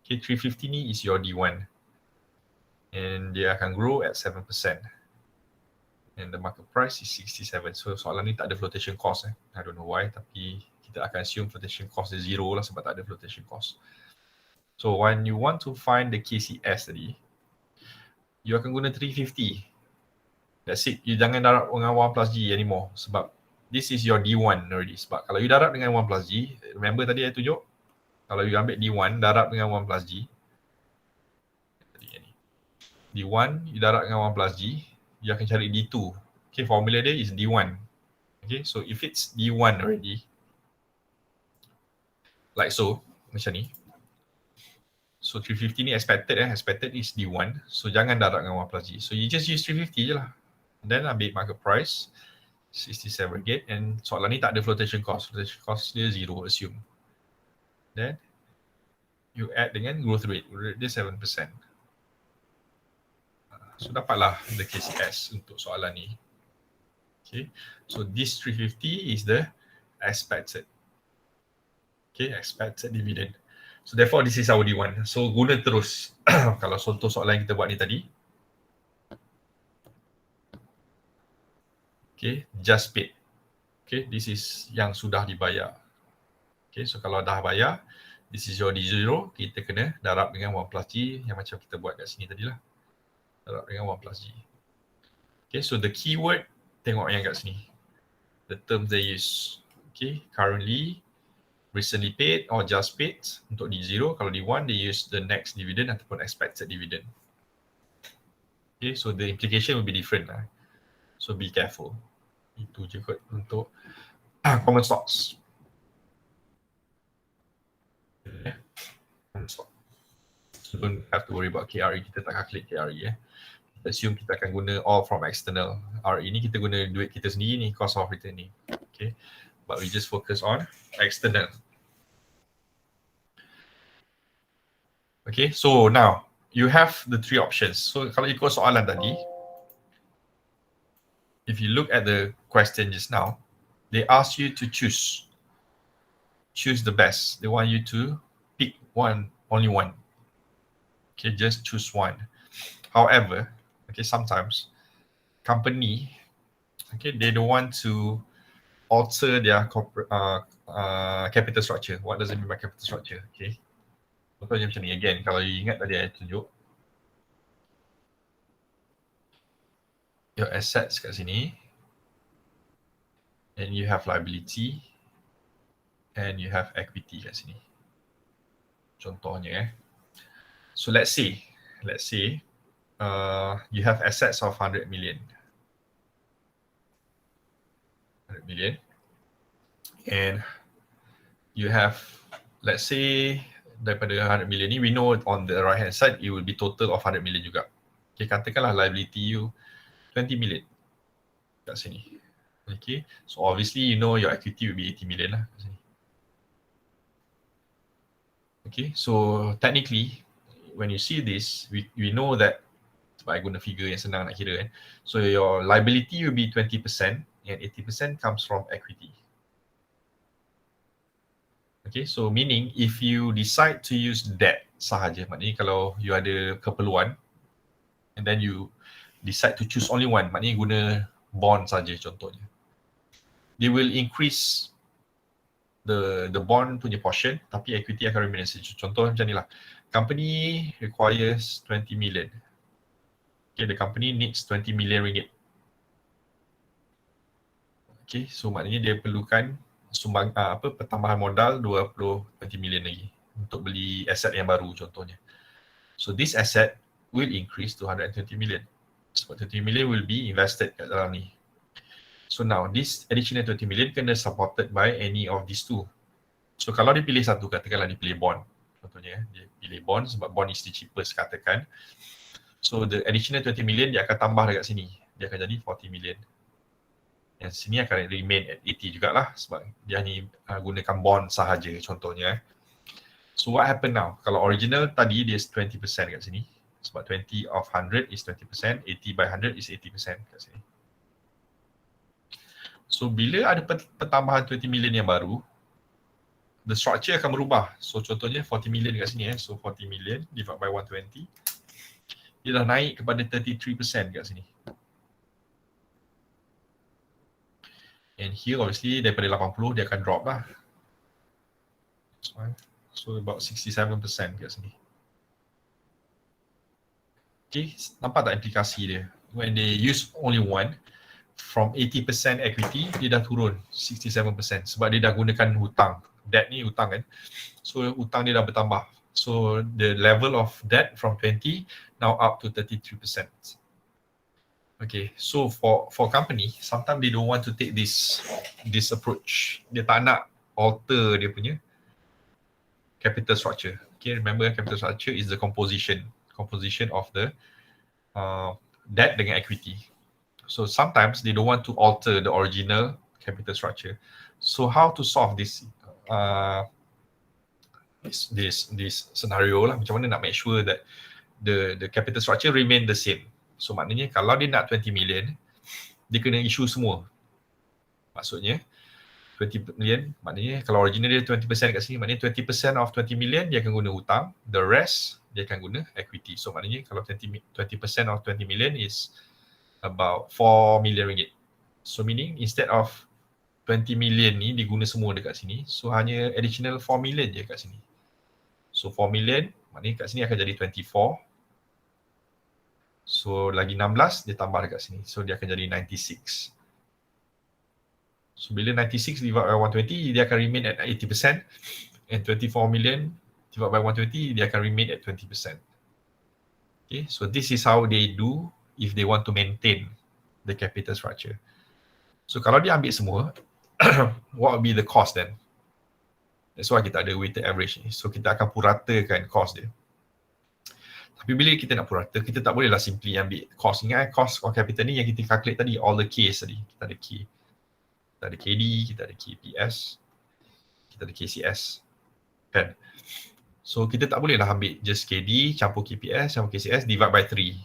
Okay, 350 ni is your D1. And dia akan grow at 7%. And the market price is 67. So soalan ni tak ada flotation cost. I don't know why, tapi kita akan assume flotation cost is 0 lah sebab tak ada flotation cost. So when you want to find the KCS tadi, you akan guna 350. That's it. You jangan darab dengan 1 plus G anymore. Sebab this is your D1 already. Sebab kalau you darab dengan 1 plus G, remember tadi saya tunjuk, Kalau you ambil D1 darab dengan 1 plus G. D1 you darab dengan 1 plus G, you akan cari D2. Okay, formula dia is D1. Okay, so if it's D1 already, like so, macam ni. So 350 ni expected expected is D1. So jangan darab dengan 1 plus G. So you just use 350 je lah. Then ambil market price 67 ringgit, and soalan ni tak ada flotation cost. Flotation cost dia 0, assume. Then you add dengan growth rate. Growth rate dia 7%. So dapatlah the Kps untuk soalan ni. Okay, so this 350 is the expected. Okay, expected dividend. So therefore this is our D1. So guna terus. Kalau contoh soalan yang kita buat ni tadi. Okay, just paid. Okay, this is yang sudah dibayar. Okay, so kalau dah bayar, this is your D0, kita kena darab dengan 1 plus G yang macam kita buat kat sini tadi lah. Darab dengan 1 plus G. Okay, so the keyword, tengok yang kat sini. The terms they use. Okay, currently, recently paid or just paid untuk D0. Kalau D1, they use the next dividend ataupun expected dividend. Okay, so the implication will be different lah. So be careful. Itu je kot untuk common stocks. Common stock. So don't have to worry about KRE. Kita tak calculate KRE. Assume kita akan guna all from external. RE ni kita guna duit kita sendiri ni, cost of return ni. Okay. But we just focus on external. Okay, so now you have the three options. So kalau ikut soalan tadi, if you look at the question just now, they ask you to choose the best. They want you to pick one, only one. Okay, just choose one. However, okay, sometimes company, okay, they don't want to alter their corporate capital structure. What does it mean by capital structure? Okay, contohnya macam ni. Again, kalau you ingat tadi saya tunjuk your assets kat sini, and you have liability, and you have equity kat sini. Contohnya so let's say you have assets of 100 million. 100 million. And you have, let's say, daripada 100 million ni, we know on the right hand side, it will be total of 100 million juga. Okay, katakanlah liability you 20 million kat sini. Okay, so obviously you know your equity will be 80 million lah kat sini. Okay, so technically, when you see this, we know that, sebab I guna figure yang senang nak kira kan. So your liability will be 20% and 80% comes from equity. Okay, so meaning if you decide to use debt sahaja, maknanya kalau you ada keperluan and then you decide to choose only one, maknanya guna bond saja contohnya, they will increase the bond punya portion tapi equity akan remain same. Contoh macam ni lah, company requires 20 million. Okay, the company needs 20 million ringgit. Okay, so maknanya dia perlukan sumbang pertambahan modal 20 million lagi untuk beli aset yang baru contohnya. So this asset will increase to 120 million. So 20 million will be invested kat dalam ni. So now this additional 20 million kena supported by any of these two. So kalau dia pilih satu, katakanlah dia pilih bond. Contohnya dia pilih bond sebab bond is the cheapest katakan. So the additional 20 million dia akan tambah dekat sini. Dia akan jadi 40 million. Yang sini akan remain at 80 jugalah sebab dia hanya gunakan bond sahaja contohnya. So what happen now? Kalau original tadi dia 20% kat sini. Sebab 20 of 100 is 20%, 80 by 100 is 80% kat sini. So bila ada pertambahan 20 million yang baru, the structure akan berubah. So contohnya 40 million kat sini So 40 million divided by 120. Dia dah naik kepada 33% kat sini. And here obviously daripada 80 dia akan drop lah. So about 67% kat sini. Okay, nampak tak implikasi dia? When they use only one, from 80% equity, dia dah turun 67% sebab dia dah gunakan hutang. Debt ni hutang kan. So hutang dia dah bertambah. So the level of debt from 20 now up to 33%. Okay, so for company, sometimes they don't want to take this approach. Dia tak nak alter dia punya capital structure. Okay, remember capital structure is the composition of the debt dengan equity. So sometimes they don't want to alter the original capital structure. So how to solve this scenario lah, macam mana nak make sure that the capital structure remain the same. So maknanya kalau dia nak 20 million, dia kena issue semua. Maksudnya 20 million, maknanya kalau original dia 20% kat sini, maknanya 20% of 20 million dia akan guna hutang, the rest dia akan guna equity. So maknanya kalau 20% of 20 million is about 4 million ringgit. So meaning instead of 20 million ni diguna semua dekat sini, so hanya additional 4 million je kat sini. So 4 million, maknanya kat sini akan jadi 24. So lagi 16 dia tambah dekat sini. So dia akan jadi 96. So bila 96 divided by 120, dia akan remain at 80%. And 24 million divided by 120, dia akan remain at 20%. Okay, so this is how they do if they want to maintain the capital structure. So kalau dia ambil semua, what will be the cost then? That's why kita ada weighted average ni. So kita akan puratakan cost dia. Tapi bila kita nak purata, kita tak bolehlah simply ambil cost. Ingat cost of capital ni yang kita calculate tadi, all the K's tadi. Kita ada K. Kita ada KD, kita ada KPS, kita ada KCS. Kan? So kita tak bolehlah ambil just KD, campur KPS, campur KCS, divide by 3.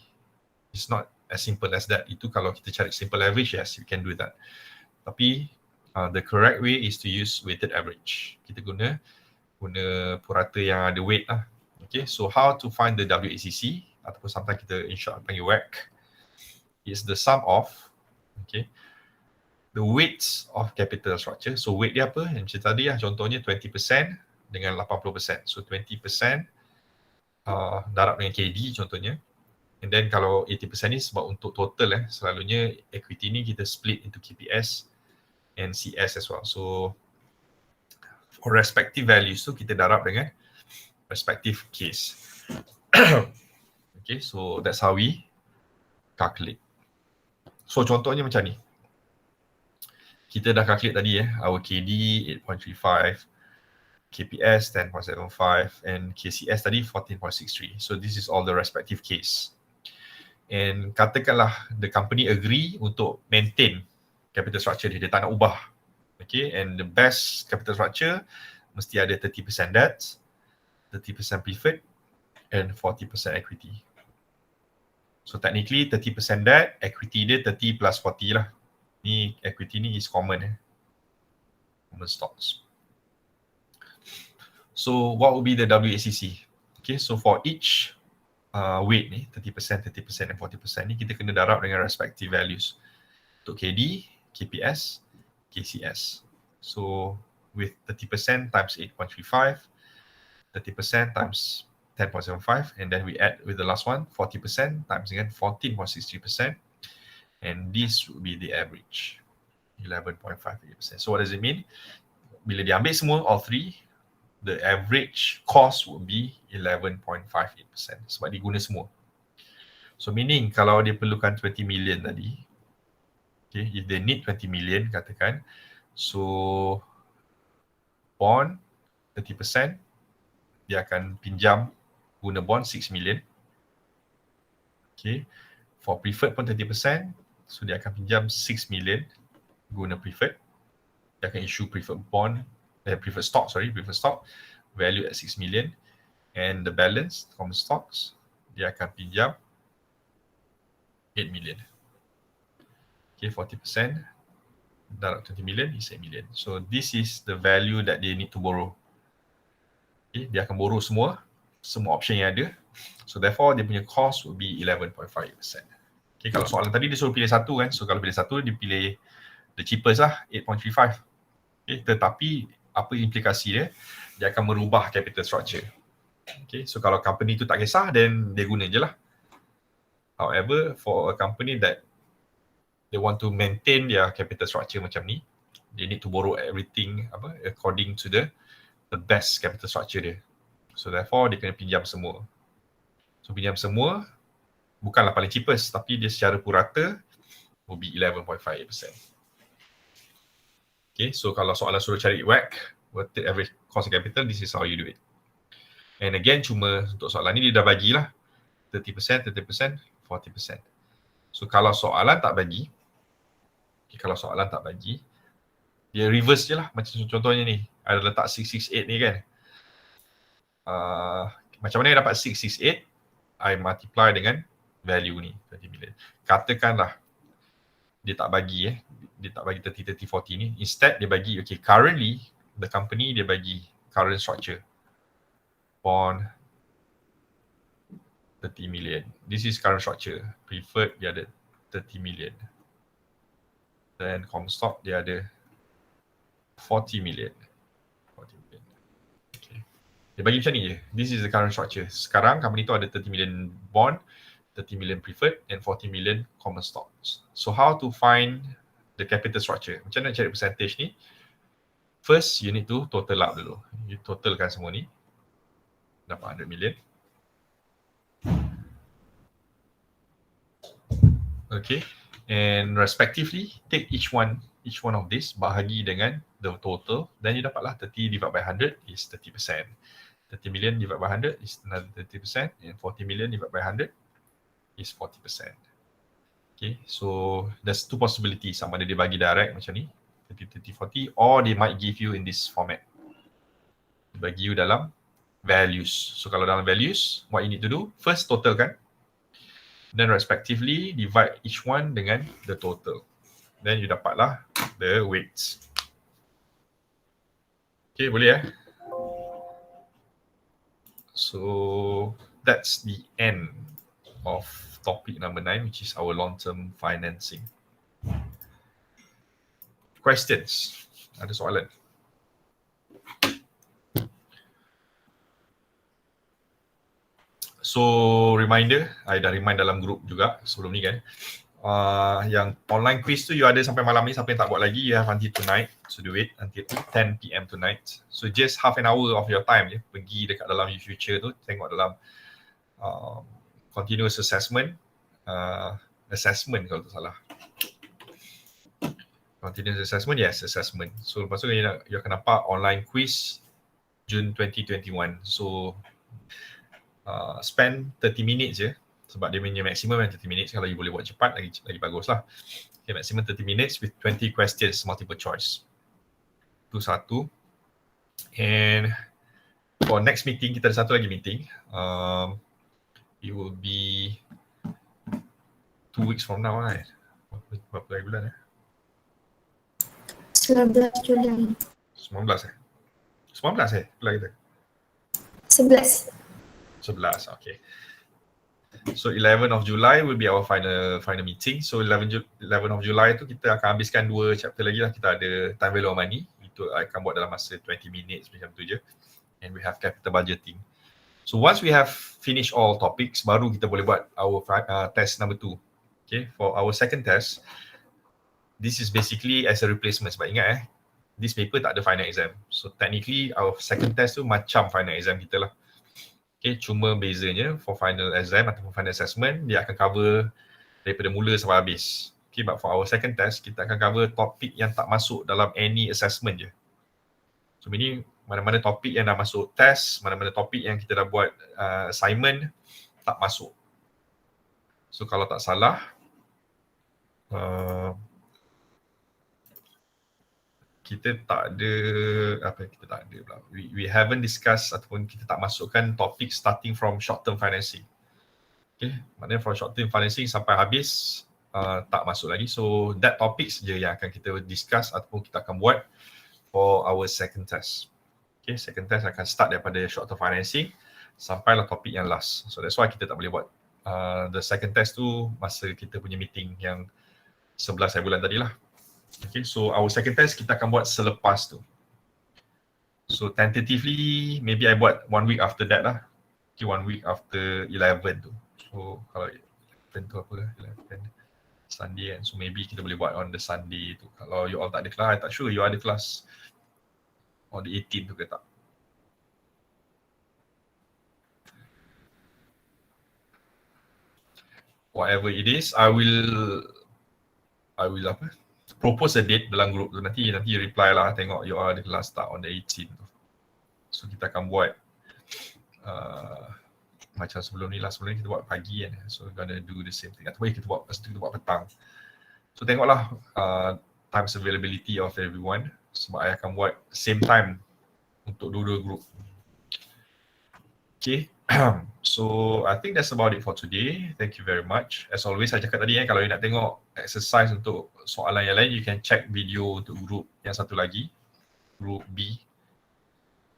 It's not as simple as that. Itu kalau kita cari simple average, yes, we can do that. Tapi the correct way is to use weighted average. Kita guna purata yang ada weight lah. Okay, so how to find the WACC ataupun sometimes kita in short panggil Wacc is the sum of the weights of capital structure. So weight dia apa? Yang macam tadi lah, contohnya 20% dengan 80%. So 20% darab dengan KD contohnya. And then kalau 80% ni sebab untuk total selalunya equity ni kita split into KPS and CS as well. So for respective values tu kita darab dengan respective case. Okay, so that's how we calculate. So contohnya macam ni. Kita dah calculate tadi our KD 8.35, KPS 10.75 and KCS tadi 14.63. So this is all the respective case. And katakanlah the company agree untuk maintain capital structure dia tak nak ubah. Okay, and the best capital structure mesti ada 30% debt, 30% preferred and 40% equity. So technically 30% debt, equity dia 30 plus 40 lah. Ni equity ni is common common stocks. So what will be the WACC? Okay, so for each weight ni 30%, 30% and 40% ni kita kena darab dengan respective values. Untuk KD, KPS, KCS. So with 30% times 8.35, 30% times 10.75 and then we add with the last one 40% times again 14.63% and this would be the average 11.58%. So what does it mean? Bila diambil semua all three, the average cost would be 11.58% sebab diguna semua. So meaning kalau dia perlukan 20 million tadi, okay, if they need 20 million katakan, so bond 30%, dia akan pinjam guna bond 6 million. Okay. For preferred pun 30%, so dia akan pinjam 6 million guna preferred. Dia akan issue preferred bond, preferred stock, value at 6 million. And the balance, common stocks, dia akan pinjam 8 million. Okay, 40%, darab 20 million is 8 million. So this is the value that they need to borrow. Okay, dia akan borrow semua option yang ada. So therefore dia punya cost will be 11.58%. Okay, kalau soalan tadi dia suruh pilih satu kan. So kalau pilih satu dia pilih the cheapest lah, 8.35. Okay, tetapi apa implikasi dia? Dia akan merubah capital structure. Okay, so kalau company tu tak kisah then dia guna je lah. However, for a company that they want to maintain their capital structure macam ni. They need to borrow everything according to the best capital structure dia. So therefore dia kena pinjam semua. So pinjam semua bukanlah paling cheapest, tapi dia secara purata will be 11.58%. Okay, so kalau soalan suruh cari Wacc, weighted average cost of capital, this is how you do it. And again, cuma untuk soalan ni dia dah bagilah 30%, 30%, 40%. So kalau soalan tak bagi, dia reverse je lah. Macam contohnya ni, ada letak 668 ni kan. Macam mana dia dapat 668? I multiply dengan value ni, 30 million. Katakanlah dia tak bagi 30, 40 ni. Instead dia bagi, okay, currently the company dia bagi current structure. Bond 30 million. This is current structure. Preferred dia ada 30 million. Then common stock dia ada 40 million. Okay. Dia bagi macam ni je. This is the current structure. Sekarang company tu ada 30 million bond, 30 million preferred and 40 million common stocks. So how to find the capital structure? Macam mana cari percentage ni? First, you need to total up dulu. You totalkan semua ni. Dapat 100 million. Okay. And respectively, take each one of this, bahagi dengan the total. Then you dapatlah 30 divided by 100 is 30%. 30 million divided by 100 is another 30%. And 40 million divided by 100 is 40%. Okay, so there's two possibilities. Sama ada dia bagi direct macam ni, 30, 30, 40, or they might give you in this format. Dia bagi you dalam values. So kalau dalam values, what you need to do, first totalkan. Then respectively, divide each one dengan the total. Then you dapatlah the weights. Okay, boleh So that's the end of topic number 9, which is our long-term financing. Questions? Ada soalan? So reminder, I dah remind dalam group juga sebelum ni kan. Yang online quiz tu you ada sampai malam ni, siapa yang tak buat lagi, you have until tonight to do it, until 10 PM tonight. So just half an hour of your time je, pergi dekat dalam Future tu, tengok dalam continuous assessment, assessment kalau tak salah. Continuous assessment, yes, assessment. So lepas tu you akan nampak online quiz June 2021. So spend 30 minutes je, sebab dia punya maximum 30 minutes. Kalau you boleh buat cepat, lagi bagus lah. Okay, maximum 30 minutes with 20 questions, multiple choice. Itu satu. And for next meeting, kita ada satu lagi meeting. It will be 2 weeks from now kan? Berapa lagi bulan 19 Julai. 19 Bulan kita? 11, okay. So 11 of July will be our final meeting. So 11 of July tu kita akan habiskan 2 chapter lagi lah. Kita ada time value of money. Itu akan buat dalam masa 20 minutes macam tu je. And we have capital budgeting. So once we have finished all topics, baru kita boleh buat our test number 2. Okay, for our second test, this is basically as a replacement. Sebab ingat this paper tak ada final exam. So technically our second test tu macam final exam kita lah. Okay, cuma bezanya for final exam ataupun final assessment, dia akan cover daripada mula sampai habis. Okay, but for our second test, kita akan cover topik yang tak masuk dalam any assessment je. So ini mana-mana topik yang dah masuk test, mana-mana topik yang kita dah buat assignment, tak masuk. So kalau tak salah, kita tak ada, we haven't discussed ataupun kita tak masukkan topik starting from short term financing. Okay, maknanya from short term financing sampai habis tak masuk lagi. So that topics je yang akan kita discuss ataupun kita akan buat for our second test. Okay, second test akan start daripada short term financing sampailah topik yang last. So that's why kita tak boleh buat the second test tu masa kita punya meeting yang 11 bulan tadi lah. Okay, so our second test kita akan buat selepas tu. So tentatively, maybe I buat 1 week after that lah. Okay, 1 week after 11 tu. So kalau 11 tu apa? 11, Sunday kan. So maybe kita boleh buat on the Sunday tu. Kalau you all tak ada kelas, I tak sure you ada kelas on the 18 tu ke tak. Whatever it is, I will propose a date dalam group tu. Nanti you reply lah, tengok you all ada kelas tak on the 18 tu. So kita akan buat macam sebelum ni lah. Sebelum ni kita buat pagi kan. So we're gonna do the same thing. Atau kita buat petang. So tengoklah times availability of everyone. Sebab I akan buat same time untuk dua-dua group. Okay. So I think that's about it for today. Thank you very much. As always, saya cakap tadi kalau you nak tengok exercise untuk soalan yang lain, you can check video untuk group yang satu lagi, group B.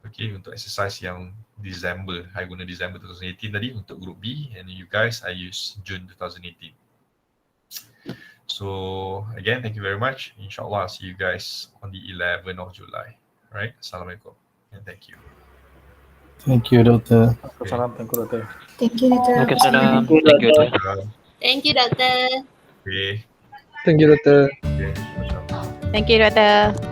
Okay, untuk exercise yang December, I guna December 2018 tadi untuk group B, and you guys I use June 2018. So again, thank you very much. Inshallah, I'll see you guys on the 11th of July. Alright, Assalamualaikum and thank you. Thank you, Doctor. Assalamualaikum. Thank you, Doctor. Waalaikumsalam. Thank you, Doctor. Thank you, Doctor. Okay. Thank you, Doctor. Okay. Masya Allah. Thank you, Doctor.